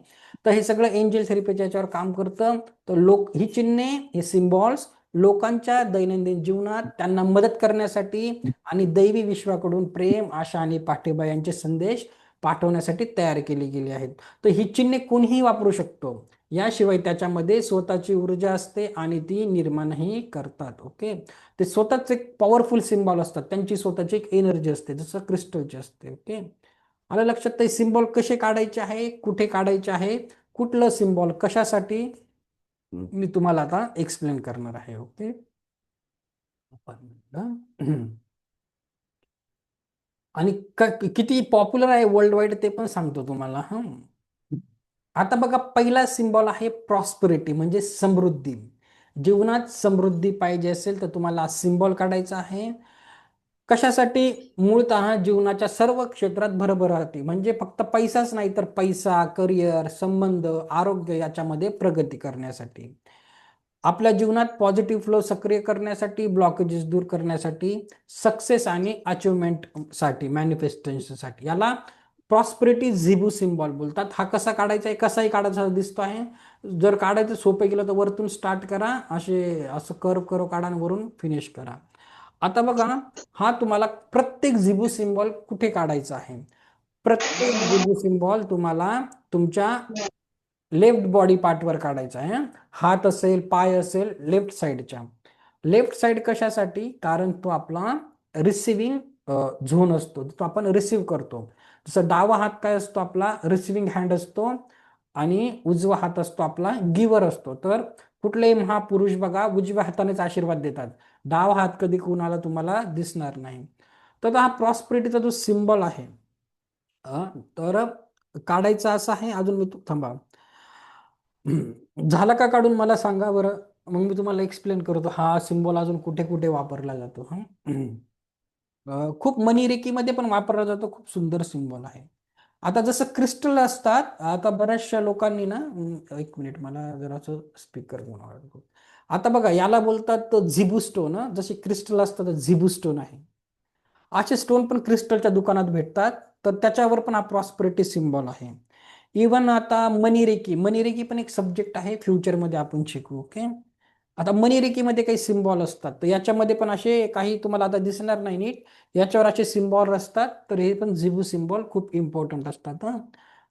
तर हे सगळं एंजल थेरपीच्या याच्यावर काम करतं. तर लोक ही चिन्हे, हे सिम्बॉल्स लोकांच्या दैनंदिन जीवनात त्यांना मदत करण्यासाठी आणि दैवी विश्वाकडून प्रेम, आशा आणि पाठिंबा यांचे संदेश पाठवण्यासाठी तयार केली गेली आहेत. तर ही चिन्हे कोणीही वापरू शकतो. याशिवाय त्याच्यामध्ये स्वतःची ऊर्जा असते आणि ती निर्माणही करतात. ओके, ते स्वतःच एक पॉवरफुल सिम्बॉल असतात, त्यांची स्वतःची एक एनर्जी असते, जसं क्रिस्टलची असते. ओके, आलं लक्षात? ते सिम्बॉल कसे काढायचे आहे, कुठे काढायचे आहे, कुठलं सिम्बॉल कशासाठी, मी तुम्हाला आता एक्सप्लेन करणार आहे. ओके, आणि किती पॉप्युलर आहे वर्ल्ड वाईड ते पण सांगतो तुम्हाला. हा, आता बघा, पहिला सिम्बॉल आहे प्रॉस्पेरिटी, म्हणजे समृद्धी. जीवनात समृद्धी पाहिजे असेल तर तुम्हाला सिम्बॉल काढायचा आहे. कशासाठी? मूळतः जीवनाच्या सर्व क्षेत्रात भरभराटी, म्हणजे फक्त पैसाच नाही, तर पैसा, करिअर, संबंध, आरोग्य याच्यामध्ये प्रगती करण्यासाठी, आपल्या जीवनात पॉझिटिव्ह फ्लो सक्रिय करण्यासाठी, ब्लॉकेजेस दूर करण्यासाठी, सक्सेस आणि अचिव्हमेंटसाठी, मॅनिफेस्टेशनसाठी, याला प्रॉस्पेरिटी झिबू सिम्बॉल बोलतात. हा कसा काढायचा आहे, कसाही काढायचा दिसतो आहे. जर काढायचं सोपं गेलं तर वरतून स्टार्ट करा, असं कर्व काढा आणि वरून फिनिश करा. आता बघा, हा तुम्हाला प्रत्येक झिबू सिम्बॉल कुठे काढायचा आहे. प्रत्येक झिबू सिम्बॉल तुम्हाला तुमच्या लेफ्ट बॉडी पार्टवर काढायचा आहे. हात असेल, पाय असेल, लेफ्ट साईडच्या. लेफ्ट साईड कशासाठी? कारण तो आपला रिसिव्हिंग झोन असतो, तो आपण रिसिव्ह करतो. जसं डावा हात काय असतो आपला, रिसिव्हिंग हँड असतो, आणि उजवा हात असतो आपला गिव्हर असतो. तर कुठलेही महापुरुष बघा उजव्या हातानेच आशीर्वाद देतात, डावा हात कधी कुणाला तुम्हाला दिसणार नाही. तर हा प्रॉस्पेरिटीचा जो सिम्बॉल आहे, तर काढायचा असा आहे. अजून मी थांबा, झाला का काढून मला सांगा बरं, मग मी तुम्हाला एक्सप्लेन करतो हा सिम्बॉल अजून कुठे कुठे वापरला जातो. हा, खूप मनी रेकीमध्ये पण वापरला जातो, खूप सुंदर सिम्बॉल आहे. आता जसं क्रिस्टल असतात, आता बऱ्याचशा लोकांनी ना, एक मिनिट मला जरासं स्पीकर आता बघा याला बोलतात झिबू स्टोन. जसे क्रिस्टल असतात तर झिबू स्टोन आहे. असे स्टोन पण क्रिस्टलच्या दुकानात भेटतात, तर त्याच्यावर पण हा प्रॉस्पेरिटी सिम्बॉल आहे. इवन आता मनी रेकी पण एक सब्जेक्ट आहे, फ्युचरमध्ये आपण शिकू. ओके. आता मनी काही सिम्बॉल असतात, तर याच्यामध्ये पण असे काही तुम्हाला आता दिसणार नाही नीट, याच्यावर असे सिम्बॉल असतात, तर हे पण झिबू सिम्बॉल खूप इम्पॉर्टंट असतात.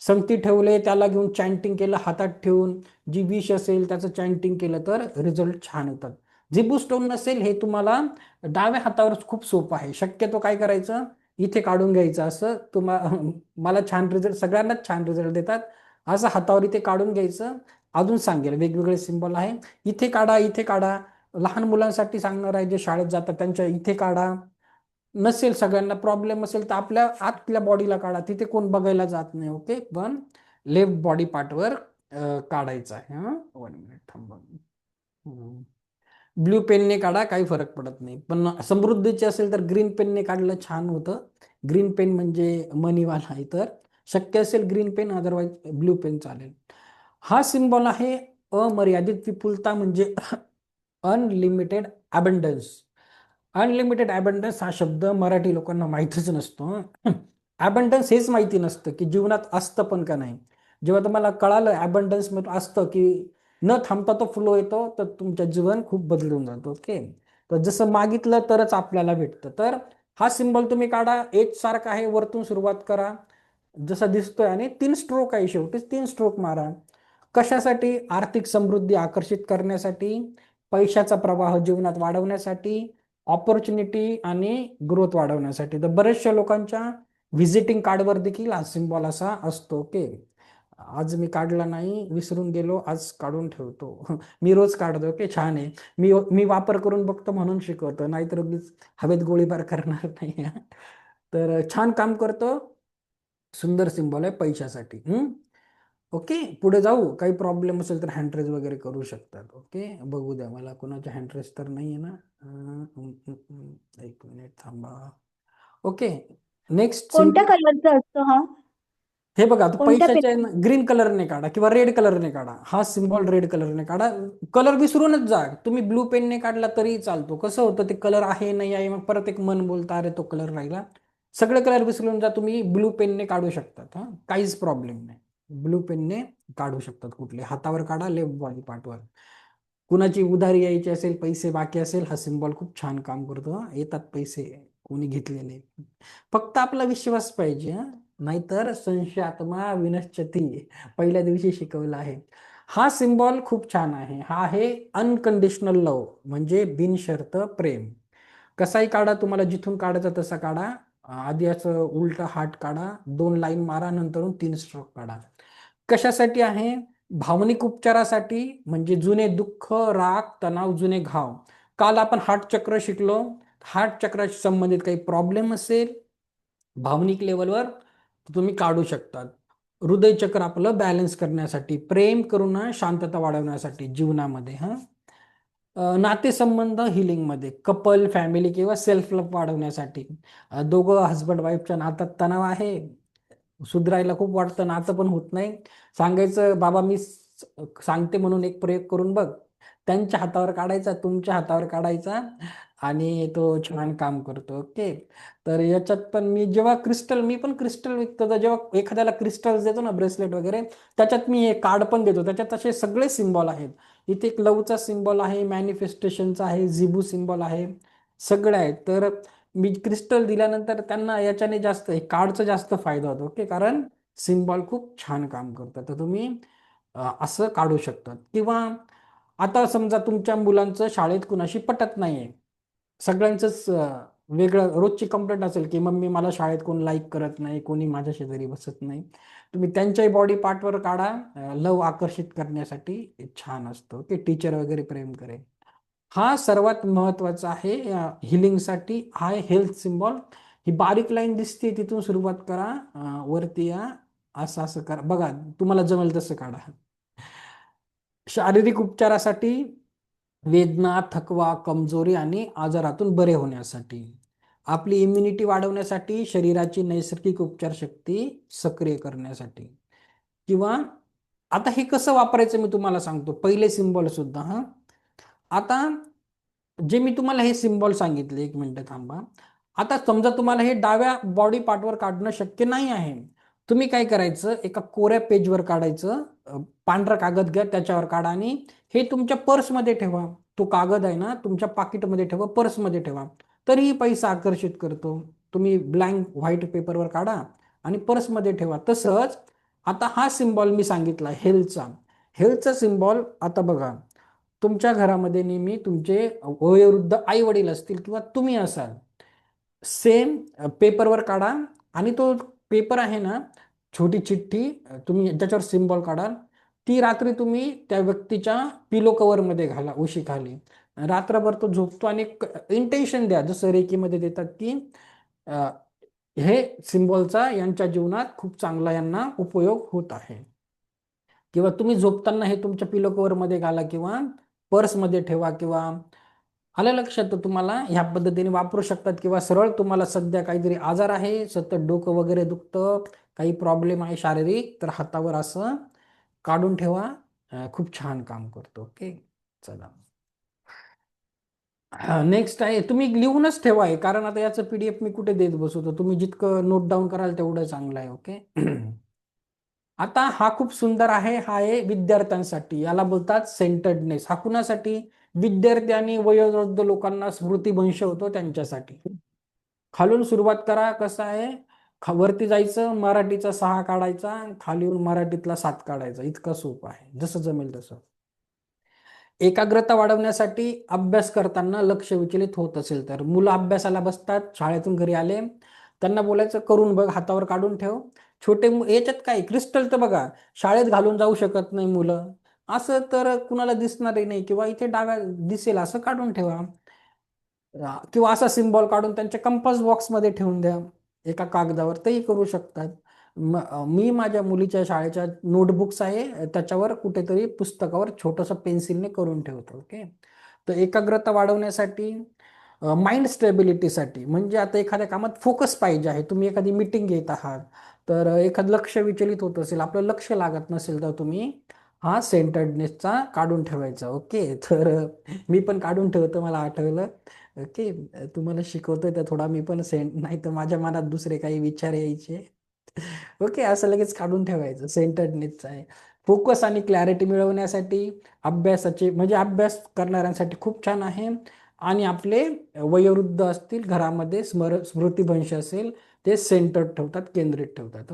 संगती ठेवले, त्याला घेऊन चॅन्टिंग केलं, हातात ठेवून जी विश असेल त्याचं चॅन्टिंग केलं तर रिझल्ट छान येतात. झिबू स्टोन नसेल, हे तुम्हाला डाव्या हातावर खूप सोपं आहे. शक्यतो काय करायचं, इथे काढून घ्यायचं असं मला छान रिझल्ट, सगळ्यांनाच छान रिझल्ट देतात. असं हातावर इथे काढून घ्यायचं. अजून सांगेल वेगवेगळे सिम्बॉल आहे. इथे काढा, इथे काढा. लहान मुलांसाठी सांगणार आहे, जे शाळेत जातात त्यांच्या इथे काढा. नसेल, सगळ्यांना प्रॉब्लेम असेल तर आपल्या आतल्या बॉडीला काढा, तिथे कोण बघायला जात नाही. ओके. पण लेफ्ट बॉडी पार्टवर काढायचं आहे. हा, 1 मिनिट थांबा. ब्ल्यू पेनने काढा, काही फरक पडत नाही. पण समृद्धीचे असेल तर ग्रीन पेनने काढलं छान होतं. ग्रीन पेन म्हणजे मनीवाला आहे, तर शक्य असेल green pen, otherwise blue pen चालेल. हा सिम्बॉल आहे अमर्यादित विपुलता, म्हणजे अनलिमिटेड अबंडन्स. अनलिमिटेड अबंडन्स हा शब्द मराठी लोकांना माहितीच नसतो. अबंडन्स हेच माहिती नसतं की जीवनात असतं पण का नाही. जेव्हा तुम्हाला कळालं अबंडन्स म्हणजे असतं, की न थांबता तो फ्लो येतो, तर तुमचं जीवन खूप बदलून जातं. ओके. तर जसं मागितलं तरच आपल्याला भेटतं. तर हा सिम्बॉल तुम्ही काढा, एकसारखा आहे, वरतून सुरुवात करा जसा दिसतोय, आणि 3 स्ट्रोक आहे, शेवटी 3 स्ट्रोक मारा. कशासाठी? आर्थिक समृद्धी आकर्षित करण्यासाठी, पैशाचा प्रवाह जीवनात वाढवण्यासाठी, ऑपॉर्च्युनिटी आणि ग्रोथ वाढवण्यासाठी. तर बऱ्याचशा लोकांच्या व्हिजिटिंग कार्डवर देखील हा सिम्बॉल असा असतो. ओके. आज मी काढला नाही, विसरून गेलो, आज काढून ठेवतो. मी रोज काढतो. ओके. छान आहे. मी वापर करून बघतो म्हणून शिकवतो, नाहीतर उगीच हवेत गोळीबार करणार नाही. तर छान काम करतो. सुंदर सिम्बॉल आहे पैशासाठी. ओके. पुढे जाऊ. काही प्रॉब्लेम असेल तर हँड वगैरे करू शकतात. ओके. बघू द्या, मला कोणाच्या हँड तर नाही आहे ना. एक मिनिट थांबा. ओके. नेक्स्ट कोणत्या सिम्बॉल. कलरचा असतो हा? हे बघा, आता कोणत्या पैशाच्या ग्रीन कलरने काढा किंवा रेड कलरने काढा. हा सिम्बॉल रेड कलरने काढा. कलर विसरूनच जा. तुम्ही ब्लू पेनने काढला तरी चालतो. कसं होतं, ते कलर आहे नाही आहे, मग परत एक मन बोलता, अरे तो कलर राहिला. सगळे कलर विसरून जा, तुम्ही ब्लू पेनने काढू शकतात. काहीच प्रॉब्लेम नाही. ब्लू पेनने काढू शकतात. कुठले हातावर काढा, लेफ्ट बॉडी पार्टवर. कुणाची उधारी यायची असेल, पैसे बाकी असेल, हा सिम्बॉल खूप छान काम करतो. येतात पैसे, कोणी घेतलेले. फक्त आपला विश्वास पाहिजे. नाहीतर संशयात्मा विनश्यती, पहिल्या दिवशी शिकवलं आहे. हा सिम्बॉल खूप छान आहे. हा आहे अनकंडिशनल लव, म्हणजे बिनशर्त प्रेम. कसाही काढा, तुम्हाला जिथून काढायचा तसा काढा. आधी असं उलट हार्ट काढा, 2 लाईन मारा, नंतर 3 स्ट्रोक काढा. कशासाठी आहे? भावनिक उपचारासाठी, म्हणजे जुने दुःख, राग, तणाव, जुने घाव. काल आपण हार्ट चक्र शिकलो. हार्ट चक्राशी संबंधित काही प्रॉब्लेम असेल भावनिक लेवलवर, तुम्ही काढू शकतात. हृदय चक्र आपलं बॅलन्स करण्यासाठी, प्रेम करून शांतता वाढवण्यासाठी जीवनामध्ये. नातेसंबंध हिलिंगमध्ये, कपल, फॅमिली किंवा सेल्फ लव्ह वाढवण्यासाठी. दोघं हस्बंड वाईफच्या नात्यात तणाव आहे, सुधरायला खूप वाटतं, नातं पण होत नाही. सांगायचं, बाबा मी सांगते म्हणून एक प्रयोग करून बघ. त्यांच्या हातावर काढायचा, तुमच्या हातावर काढायचा, आणि तो छान काम करतो. ओके. तर याच्यात पण मी पण क्रिस्टल विकतो. तर जेव्हा एखाद्याला क्रिस्टल्स देतो ना, ब्रेसलेट वगैरे, त्याच्यात मी हे कार्ड पण देतो. त्याच्यात असे सगळे सिम्बॉल आहेत. इथे एक लवचा सिम्बॉल आहे, मॅनिफेस्टेशनचा आहे, झिबू सिम्बॉल आहे, सगळे आहेत. तर मी क्रिस्टल दिल्यानंतर त्यांना याच्याने जास्त, कार्डचा जास्त फायदा होतो. ओके. कारण सिम्बॉल खूप छान काम करतात. तर तुम्ही असं काढू शकतात. किंवा आता समजा तुमच्या मुलांचं शाळेत कुणाशी पटत नाहीये, सगळ्यांचंच वेगळं रोजची कंप्लेंट असेल की मम्मी मला शाळेत कोण लाईक करत नाही, कोणी माझ्या शेजारी बसत नाही, तुम्ही त्यांच्याही बॉडी पार्टवर काढा. लव आकर्षित करण्यासाठी छान असतं. ओके. टीचर वगैरे प्रेम करेल. हा सर्वात महत्वाचा आहे हिलिंगसाठी. हा हेल्थ सिम्बॉल. ही बारीक लाईन दिसते, तिथून सुरुवात करा, वरती या, असं असं करा. बघा, तुम्हाला जमेल तसं काढा. शारीरिक उपचारासाठी, वेदना, थकवा, कमजोरी आणि आजारातून बरे होण्यासाठी. आपली इम्युनिटी वाढवण्यासाठी, शरीराची नैसर्गिक उपचार शक्ती सक्रिय करण्यासाठी. किंवा आता हे कसं वापरायचं मी तुम्हाला सांगतो, पहिले सिम्बॉल सुद्धा. आता जे मी तुम्हाला हे सिम्बॉल सांगितले, 1 मिनिट थांबा. आता समजा तुम्हाला हे डाव्या बॉडी पार्टवर काढणं शक्य नाही आहे, तुम्ही काय करायचं, एका कोऱ्या पेजवर काढायचं, पांढरा कागद घ्या, त्याच्यावर काढा आणि हे तुमच्या पर्समध्ये ठेवा. तो कागद आहे ना तुमच्या पाकिटमध्ये ठेवा, पर्समध्ये ठेवा, तरीही पैसा आकर्षित करतो. तुम्ही ब्लँक व्हाईट पेपरवर काढा आणि पर्समध्ये ठेवा. तसंच आता हा सिम्बॉल मी सांगितला हेल्थचा सिम्बॉल. आता बघा, तुमच्या घरामध्ये नेहमी तुमचे वयोवृद्ध आई वडील असतील किंवा तुम्ही असाल, सेम पेपरवर काढा आणि तो पेपर आहे ना, छोटी चिठ्ठी तुम्ही ज्याच्यावर सिम्बॉल काढाल, ती रात्री तुम्ही त्या व्यक्तीच्या पिलो कव्हरमध्ये घाला, उशीखाली. रात्रभर तो झोपतो आणि इंटेन्शन द्या, जसं रेकीमध्ये देतात की हे सिम्बॉलचा यांच्या जीवनात खूप चांगला यांना उपयोग होत आहे. किंवा तुम्ही झोपताना हे तुमच्या पिलो कव्हरमध्ये घाला किंवा पर्समध्ये ठेवा. किंवा आलं लक्षात, तर तुम्हाला ह्या पद्धतीने वापरू शकतात. किंवा सरळ तुम्हाला सध्या काहीतरी आजार आहे, सतत डोकं वगैरे दुखतं, काही प्रॉब्लेम आहे शारीरिक, तर हातावर असं काढून ठेवा, खूप छान काम करतो. ओके, चला. नेक्स्ट आहे, तुम्ही लिहूनच ठेवा आहे, कारण आता याचं PDF मी कुठे देत बसवतो, तुम्ही जितकं नोट डाऊन कराल तेवढं चांगलं आहे. ओके. आता हा खूप सुंदर आहे, हा आहे विद्यार्थ्यांसाठी, याला बोलतात सेंटर्डनेस. हा कुणासाठी? विद्यार्थी आणि वयोवृद्ध लोकांना स्मृतिभ्रंश होतो त्यांच्यासाठी. खालून सुरुवात करा. कसं आहे, वरती जायचं, मराठीचा 6 काढायचा, खालीवर मराठीतला 7 काढायचा. इतकं सोपं आहे, जसं जमेल तसं. एकाग्रता वाढवण्यासाठी, अभ्यास करताना लक्ष विचलित होत असेल तर, मुलं अभ्यासाला बसतात, शाळेतून घरी आले, त्यांना बोलायचं करून बघ, हातावर काढून ठेव. छोटे याच्यात काय, क्रिस्टल तर बघा शाळेत घालून जाऊ शकत नाही मुलं, असं तर कुणाला दिसणारही नाही, किंवा इथे डाव्या दिसेल असं काढून ठेवा. किंवा असा सिम्बॉल काढून त्यांच्या कंपास बॉक्समध्ये ठेवून द्या, एका कागदावर, तेही करू शकतात. मी माझ्या मुलीच्या शाळेच्या नोटबुक्स आहे त्याच्यावर कुठेतरी पुस्तकावर छोटंसं पेन्सिलने करून ठेवतो. ओके. तर एकाग्रता वाढवण्यासाठी, माइंड स्टेबिलिटीसाठी, म्हणजे आता एखाद्या कामात फोकस पाहिजे आहे, तुम्ही एखादी मीटिंग घेत आहात, तर एखादं लक्ष विचलित होत असेल, आपलं लक्ष लागत नसेल, तर तुम्ही हा सेंटर्डनेसचा काढून ठेवायचा. ओके. तर मी पण काढून ठेवतो, मला आठवलं. ओके, तुम्हाला शिकवतोय तर थोडा मी पण नाही तर माझ्या मनात दुसरे काही विचार यायचे. ओके, असं लगेच काढून ठेवायचं. सेंटर्डनेसचा आहे. फोकस आणि क्लॅरिटी मिळवण्यासाठी, अभ्यासाचे म्हणजे अभ्यास करणाऱ्यांसाठी खूप छान आहे. आणि आपले वयोवृद्ध असतील घरामध्ये, स्मृतिभ्रंश असेल, ते सेंटर्ड ठेवतात, केंद्रित ठेवतात.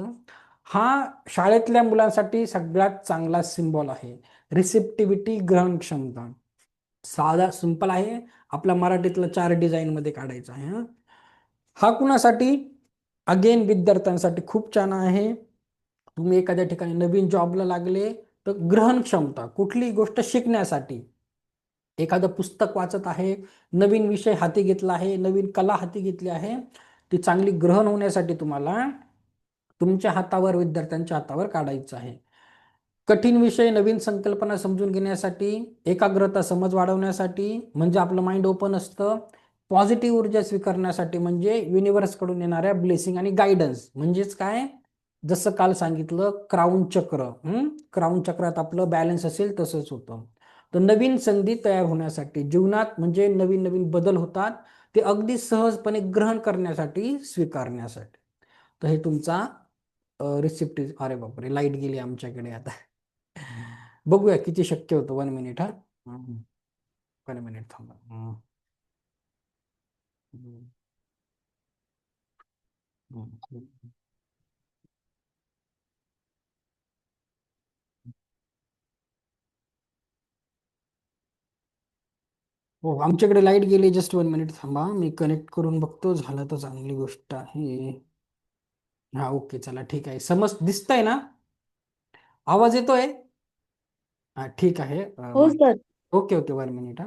हा शाळेतल्या मुलांसाठी सगळ्यात चांगला सिम्बॉल आहे. रिसेप्टिव्हिटी, ग्रहण क्षमता. साधा सिंपल आहे, आपला मराठीतला 4 डिझाईनमध्ये काढायचा आहे. हा कुणासाठी? अगेन विद्यार्थ्यांसाठी खूप छान आहे. तुम्ही एखाद्या ठिकाणी नवीन जॉबला लागले, तर ग्रहण क्षमता, कुठली गोष्ट शिकण्यासाठी, एखादं पुस्तक वाचत आहे, नवीन विषय हाती घेतला आहे, नवीन कला हाती घेतली आहे, ती चांगली ग्रहण होण्यासाठी तुम्हाला तुमच्या हातावर, विद्यार्थ्यांच्या हातावर काढायचं आहे. कठीण विषय, नवीन संकल्पना समजून घेण्यासाठी, एकाग्रता, समज वाढवण्यासाठी, म्हणजे आपलं माइंड ओपन असतं. पॉझिटिव्ह ऊर्जा स्वीकारण्यासाठी, म्हणजे युनिव्हर्सकडून येणाऱ्या ब्लेसिंग आणि गायडन्स. म्हणजेच काय, जसं काल सांगितलं, क्राऊन चक्र. क्राऊन चक्रात आपलं बॅलन्स असेल तसंच होतं. तर नवीन संधी तयार होण्यासाठी, जीवनात म्हणजे नवीन नवीन बदल होतात, ते अगदी सहजपणे ग्रहण करण्यासाठी, स्वीकारण्यासाठी. तर हे तुमचा रिसिप्टिव्ह. अरे बापरे, लाईट गेली आमच्याकडे आता. बघूया किती शक्य होतं. 1 मिनिट. हा, 1 मिनिट थांबा. हो, आमच्याकडे लाईट गेली. जस्ट 1 मिनिट थांबा, मी कनेक्ट करून बघतो, झालं तर चांगली गोष्ट आहे. हा, ओके, चला, ठीक आहे. समज दिसतंय ना, आवाज येतोय? हा, ठीक आहे. हो सर. Okay okay, 1 minute.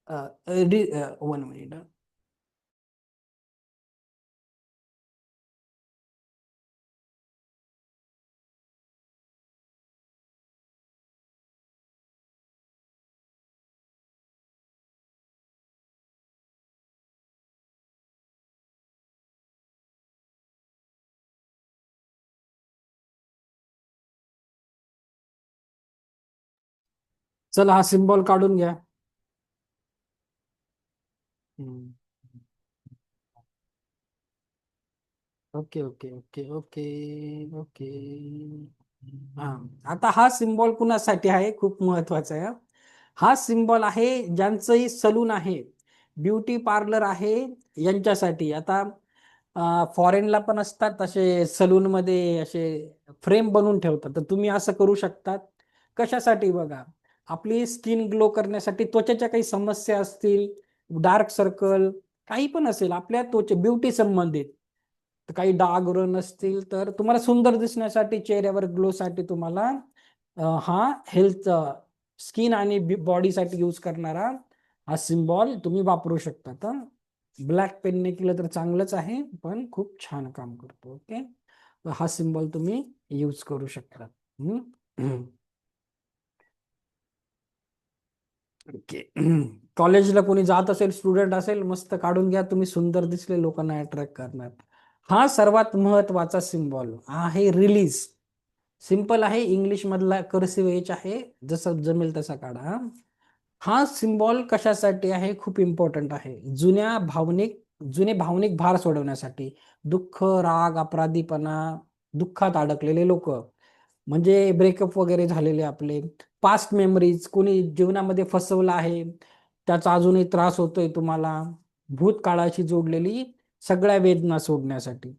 हा, 1 मिनिट. चला हा सिम्बॉल काढून घ्या. हम्म. Okay okay okay okay okay. हा, आता हा सिम्बॉल कुणासाठी आहे, खूप महत्वाचा आहे. हा सिम्बॉल आहे ज्यांचंही सलून आहे, ब्युटी पार्लर आहे, यांच्यासाठी. आता फॉरेनला पण असतात असे सलून मध्ये असे फ्रेम बनवून ठेवतात, तर तुम्ही असं करू शकतात. कशासाठी बघा, आपली स्किन ग्लो करण्यासाठी, त्वचेच्या काही समस्या असतील, डार्क सर्कल काही पण असेल आपल्या त्वचे ब्युटी संबंधित, तर काही डाग रन असतील, तर तुम्हाला सुंदर दिसण्यासाठी, चेहऱ्यावर ग्लोसाठी तुम्हाला हा हेल्थ स्किन आणि बॉडीसाठी यूज करणारा हा सिम्बॉल तुम्ही वापरू शकता. तर ब्लॅक पेनने केलं तर चांगलंच आहे, पण खूप छान काम करतो. ओके, हा सिम्बॉल तुम्ही यूज करू शकता. ओके. कॉलेजला कोणी जात असेल, स्टुडंट असेल, मस्त काढून घ्या. तुम्ही सुंदर दिसले, लोकांना अट्रॅक्ट करणार. हा सर्वात महत्वाचा सिम्बॉल आहे रिलीज. सिंपल आहे, इंग्लिश मधला कर्सिव्ह एच आहे, जसं जमेल तसा काढा. हा सिम्बॉल कशासाठी आहे, खूप इम्पॉर्टंट आहे. जुने भावनिक भार सोडवण्यासाठी. दुःख, राग, अपराधीपणा, दुःखात अडकलेले लोक, म्हणजे ब्रेकअप वगैरे झालेले आपले, पास्ट मेमरीज, कोणी जीवनामध्ये फसवलं आहे, त्याचा अजूनही त्रास होतोय तुम्हाला, भूतकाळाशी जोडलेली सगळ्या वेदना सोडण्यासाठी,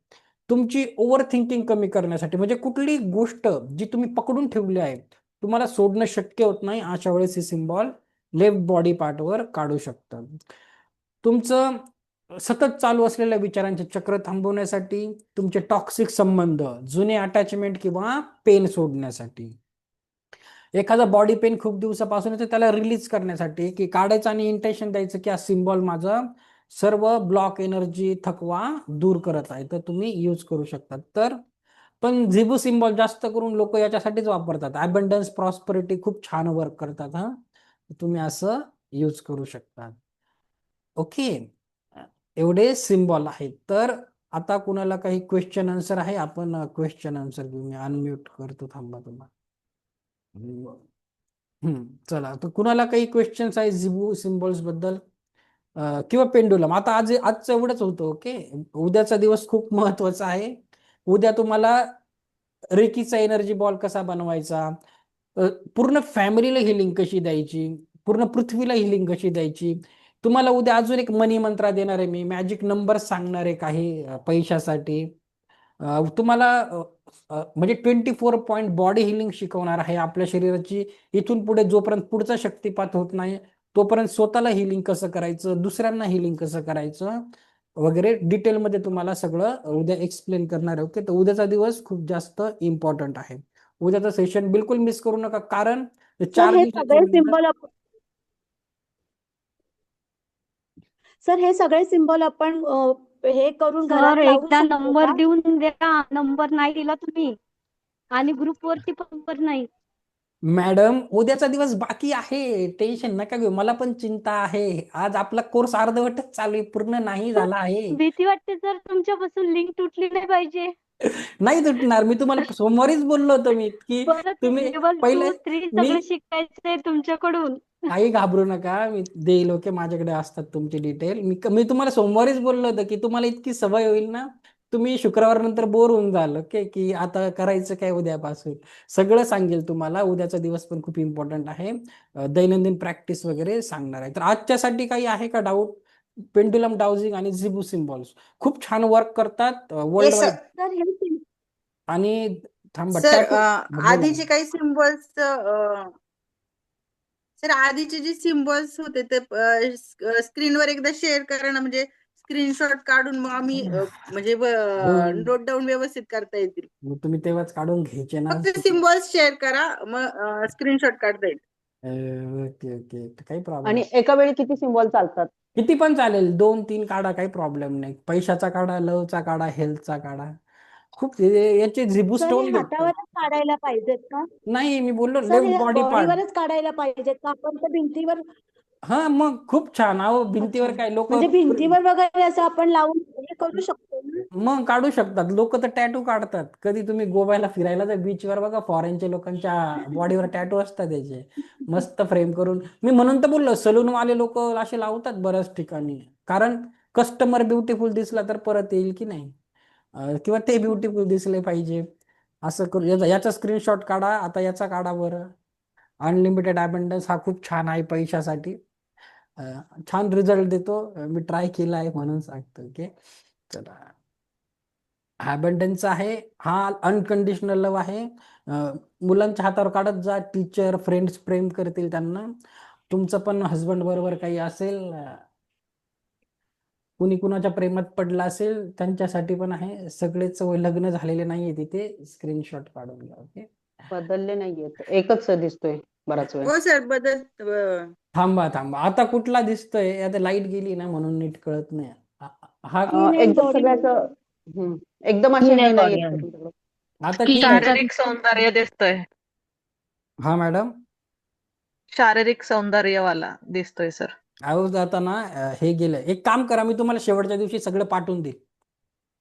तुमची ओव्हर थिंकिंग कमी करण्यासाठी, म्हणजे कुठली गोष्ट जी तुम्ही पकडून ठेवली आहे, तुम्हाला सोडणं शक्य होत नाही, अशा वेळेस हे सिम्बॉल लेफ्ट बॉडी पार्टवर काढू शकतं. तुमचं सतत चालू असलेल्या विचारांचे चक्र थांबवण्यासाठी, तुमचे टॉक्सिक संबंध, जुने अटॅचमेंट किंवा पेन सोडण्यासाठी, एखादा बॉडी पेन खूप दिवसापासून येतो त्याला रिलीज करण्यासाठी, की काढायचं आणि इंटेन्शन द्यायचं की हा सिम्बॉल माझं सर्व ब्लॉक एनर्जी, थकवा दूर करत आहे, तर तुम्ही यूज करू शकता. तर पण झिबू सिम्बॉल जास्त करून लोक याच्यासाठीच वापरतात. अबंडन्स, प्रॉस्पेरिटी खूप छान वर्क करतात. हा, तुम्ही असं यूज करू शकता. ओके, एवढे सिम्बॉल आहेत. तर आता कुणाला काही क्वेश्चन आन्सर आहे, आपण क्वेश्चन आन्सर घेऊ. मी अनम्यूट करतो, थांबा तुम्हाला. चला, तर कुणाला काही क्वेश्चन्स आहे झिबू सिम्बॉल्स बद्दल किंवा पेंडुलम? आता आजचं एवढंच होतं. ओके, उद्याचा दिवस खूप महत्वाचा आहे. उद्या तुम्हाला रेकीचा एनर्जी बॉल कसा बनवायचा, पूर्ण फॅमिलीला हिलिंग कशी द्यायची, पूर्ण पृथ्वीला हिलिंग कशी द्यायची, तुम्हाला उद्या अजून एक मनी मंत्रा देणार आहे मी, मॅजिक नंबर सांगणार आहे काही पैशासाठी. तुम्हाला म्हणजे 24 पॉईंट बॉडी हिलिंग शिकवणार आहे. आपल्या शरीराची इथून पुढे जोपर्यंत पुढचा शक्तिपात होत नाही, तोपर्यंत स्वतःला हिलिंग कसं करायचं, दुसऱ्यांना हिलिंग कसं करायचं वगैरे डिटेलमध्ये तुम्हाला सगळं उद्या एक्सप्लेन करणार आहे. ओके, तर उद्याचा दिवस खूप जास्त इम्पॉर्टंट आहे. उद्याचं सेशन बिलकुल मिस करू नका, कारण सर 4 हे दिवसाची सगळे मेहनत. सिम्बॉल सर हे सगळे सिम्बॉल आपण हे करून घरात सर लावू एकदा शकतो नंबर का? देऊन द्या, नंबर नाही दिला तुम्ही, आणि ग्रुपवरती पण नंबर नाही. मॅडम, उद्याचा दिवस बाकी आहे, टेन्शन नका घेऊ. मला पण चिंता आहे. आज आपला कोर्स अर्धवटच चालू आहे, पूर्ण नाही झाला आहे. भीती वाटते सर, तुमच्यापासून लिंक तुटली नाही पाहिजे. नाही तुटणार. मी तुम्हाला सोमवारीच बोललो होतो मी, की परत तुम्ही लेवल पहिले 2, 3 मी सगळं शिकायचंय तुमच्याकडून. काही घाबरू नका, मी देईल. ओके, माझ्याकडे असतात तुमची डिटेल. मी तुम्हाला सोमवारीच बोललो होतं की तुम्हाला इतकी सवय होईल ना, तुम्ही शुक्रवार नंतर बोर होऊन जाल. ओके, की आता करायचं काय उद्यापासून, सगळं सांगेल तुम्हाला. उद्याचा दिवस पण खूप इम्पॉर्टंट आहे. दैनंदिन प्रॅक्टिस वगैरे सांगणार आहे. तर आजच्यासाठी काही आहे का डाऊट? पेंडुलम डाउजिंग आणि झिबू सिम्बॉल्स खूप छान वर्क करतात वर्ल्ड येस वाईड. सर हे आणि थांबा, सर. टॅटू बोला. आधीचे काही सिम्बॉल्स, सर आधीचे जे सिम्बॉल्स होते ते स्क्रीनवर एकदा शेअर करा ना, म्हणजे स्क्रीनशॉट काढून मग आम्ही म्हणजे नोट डाऊन व्यवस्थित करता येतील. मग तुम्ही तेव्हाच काढून घ्यायचे ना. फक्त सिम्बॉल्स शेअर करा, मग स्क्रीनशॉट काढता येईल. ओके ओके, काही प्रॉब्लेम आणि एका वेळी किती सिम्बॉल चालतात? किती पण चालेल, 2-3 काढा, काही प्रॉब्लेम नाही. पैशाचा काढा, लवचा काढा, हेल्थचा काढा. खूप याचे झिबू सर हे स्टोन भेटतात. हातावरच काढायला पाहिजेत का? नाही, मी बोललो सर लेफ्ट हे बॉडी पार्ट. बॉडीवरच काढायला पाहिजेत का? आपण तर भिंतीवर हा मग खूप छान. अहो भिंतीवर अच्छा. काय लोक म्हणजे भिंतीवर वगैरे असं आपण लावून हे करू शकतो ना? मग काढू शकतात लोक, तर टॅटू काढतात. कधी तुम्ही गोव्याला फिरायला तर बीचवर बघा, फॉरेनच्या लोकांच्या बॉडीवर टॅटू असतात त्याचे, मस्त फ्रेम करून. मी म्हणून तर बोललो, सलून वाले लोक असे लावतात बऱ्याच ठिकाणी, कारण कस्टमर ब्युटिफुल दिसला तर परत येईल की नाही. किंवा ते ब्युटिफुल दिसले पाहिजे. असं करू. याचा स्क्रीनशॉट काढा, आता याचा काढा बरं. अनलिमिटेड अबंडन्स हा खूप छान आहे पैशासाठी. छान रिझल्ट देतो. मी ट्राय केला आहे म्हणून सांगतो. ओके, चला. अबंडन्स आहे हा, अनकंडिशनल लव्ह आहे. मुलांच्या हातावर काढत जा, टीचर फ्रेंड्स प्रेम करतील त्यांना. तुमचं पण हस्बंड बरोबर काही असेल, कुणी कुणाच्या प्रेमात पडला असेल त्यांच्यासाठी पण आहे. सगळेच लग्न झालेले नाहीये तिथे, स्क्रीनशॉट काढून घ्या. ओके, बदलले नाहीयेत, एकच दिसतोय बराच वेळ. हो सर थांबा थांबा, आता कुठला दिसतोय? आता लाईट गेली ना म्हणून नीट कळत नाही. हा एकदम सगळ्याचं एकदम असे हे नाहीयेत का तुमच्याकडे? आता की ठीक आहे. शारीरिक सौंदर्य दिसतोय, हा मॅडम, शारीरिक सौंदर्यवाला दिसतोय सर. अहो आता ना हे गेलं. एक काम करा, मी तुम्हाला शेवटच्या दिवशी सगळं पाठवून देईल.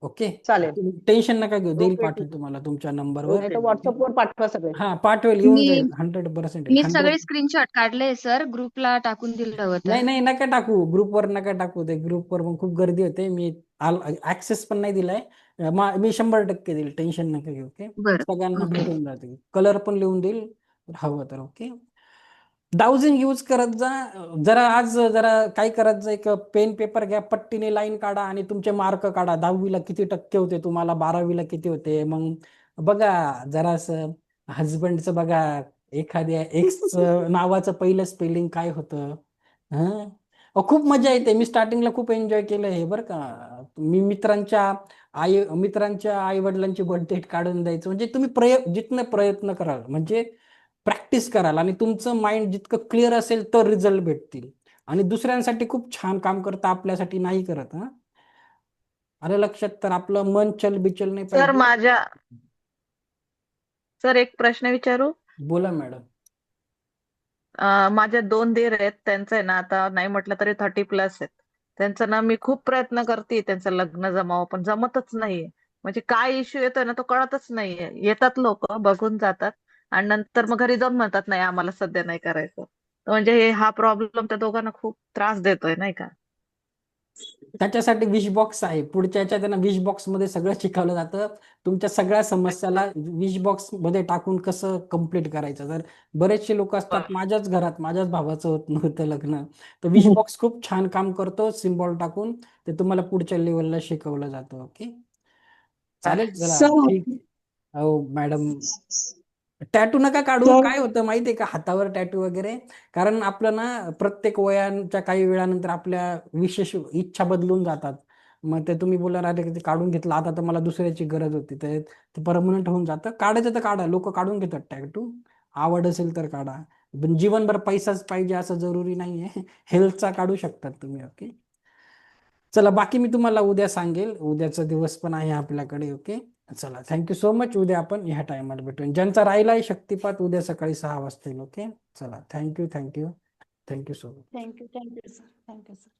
ओके, चालेल. तुम्ही टेन्शन नका घेऊ, देईल ओके, पाठवून ठीक तुम्हाला तुमच्या आहे. नंबरवर. नाही तर व्हॉट्सअपवर पाठवा सगळे. हा पाठवेल, येऊन मी जाईल 100%. मी सगळे स्क्रीनशॉट काढले सर, ग्रुपला टाकून दिलं नाही होतं. नाही, नका टाकू ग्रुपवर, नका टाकू. ते ग्रुपवर मग खूप गर्दी होते. मी ऍक्सेस पण नाही दिलाय. मी 100% देईल, टेन्शन नका घेऊ. ओके, बरं, सगळ्यांना ओके. भेटून जाते. कलर पण लिहून देईल हवं तर. ओके, डाउजिंग यूज करत जा. जरा काय करत जा, एक पेन पेपर घ्या, पट्टीने लाईन काढा आणि तुमचे मार्क काढा. 10वीला किती टक्के होते तुम्हाला, 12वीला किती होते. मग बघा जरासं हजबंडचं बघा, एखाद्या एक्स नावाचं पहिलं स्पेलिंग काय होतं. हं, खूप मजा येते. मी स्टार्टिंगला खूप एन्जॉय केलं हे बरं का. मी मित्रांच्या आई वडिलांची बर्थडे काढून द्यायचं. म्हणजे तुम्ही जितने प्रयत्न कराल, म्हणजे प्रॅक्टिस कराल आणि तुमचं माइंड जितकं क्लिअर असेल तर रिझल्ट भेटतील. आणि दुसऱ्यांसाठी खूप छान काम करता, आपल्यासाठी नाही करत. हा, आलं लक्षात? तर आपलं मन चलबिचल नाही सर पाहिजे. सर एक प्रश्न विचारू? बोला मॅडम. माझ्या 2 दीर आहेत, त्यांचं आहे ना आता नाही म्हटलं तरी 30+ आहेत. त्यांचं ना मी खूप प्रयत्न करते त्यांचं लग्न जमावं, पण जमतच नाहीये. म्हणजे काय इश्यू येतोय ना तो कळतच नाहीये. येतात लोक, बघून जातात आणि नंतर मग घरी जाऊन म्हणतात नाही आम्हाला सध्या नाही करायचं. तर म्हणजे हा प्रॉब्लेम त्या दोघांना खूप त्रास देतोय नाही का. त्याच्यासाठी विश बॉक्स आहे. पुढच्या याच्यात त्यांना विश बॉक्स मध्ये सगळं शिकवलं जातं. तुमच्या सगळ्या समस्याला विश बॉक्स मध्ये टाकून कसं कम्प्लीट करायचं. तर बरेचसे लोक असतात, माझ्याच घरात माझ्याच भावाचं होत नव्हतं लग्न, तर विश बॉक्स खूप छान काम करतो. सिम्बॉल टाकून ते तुम्हाला पुढच्या लेवलला शिकवलं जातं. ओके, चालेल, चला ठीक आहे. हो मॅडम, टॅटू नका काढू. काय होतं माहितीये का हातावर टॅटू वगैरे, कारण आपलं ना प्रत्येक वयांच्या काही वेळानंतर आपल्या विशेष इच्छा बदलून जातात. मग ते तुम्ही बोलणार अरे ते काढून घेतलं, आता तर मला दुसऱ्याची गरज होती, तर ते परमनंट होऊन जातं. काढायचं तर काढा, लोक काढून घेतात टॅटू. आवड असेल तर काढा. पण जीवनभर पैसाच पाहिजे असं जरुरी नाहीये. हेल्थचा काढू शकतात तुम्ही. ओके, चला बाकी मी तुम्हाला उद्या सांगेल. उद्याचा दिवस पण आहे आपल्याकडे. ओके, चला, थँक्यू सो मच. उद्या आपण ह्या टायमाला भेटून, ज्यांचा राहिलाय शक्तिपात उद्या सकाळी 6 वाजता. ओके, चला, thank you so much. Thank you sir, thank you sir.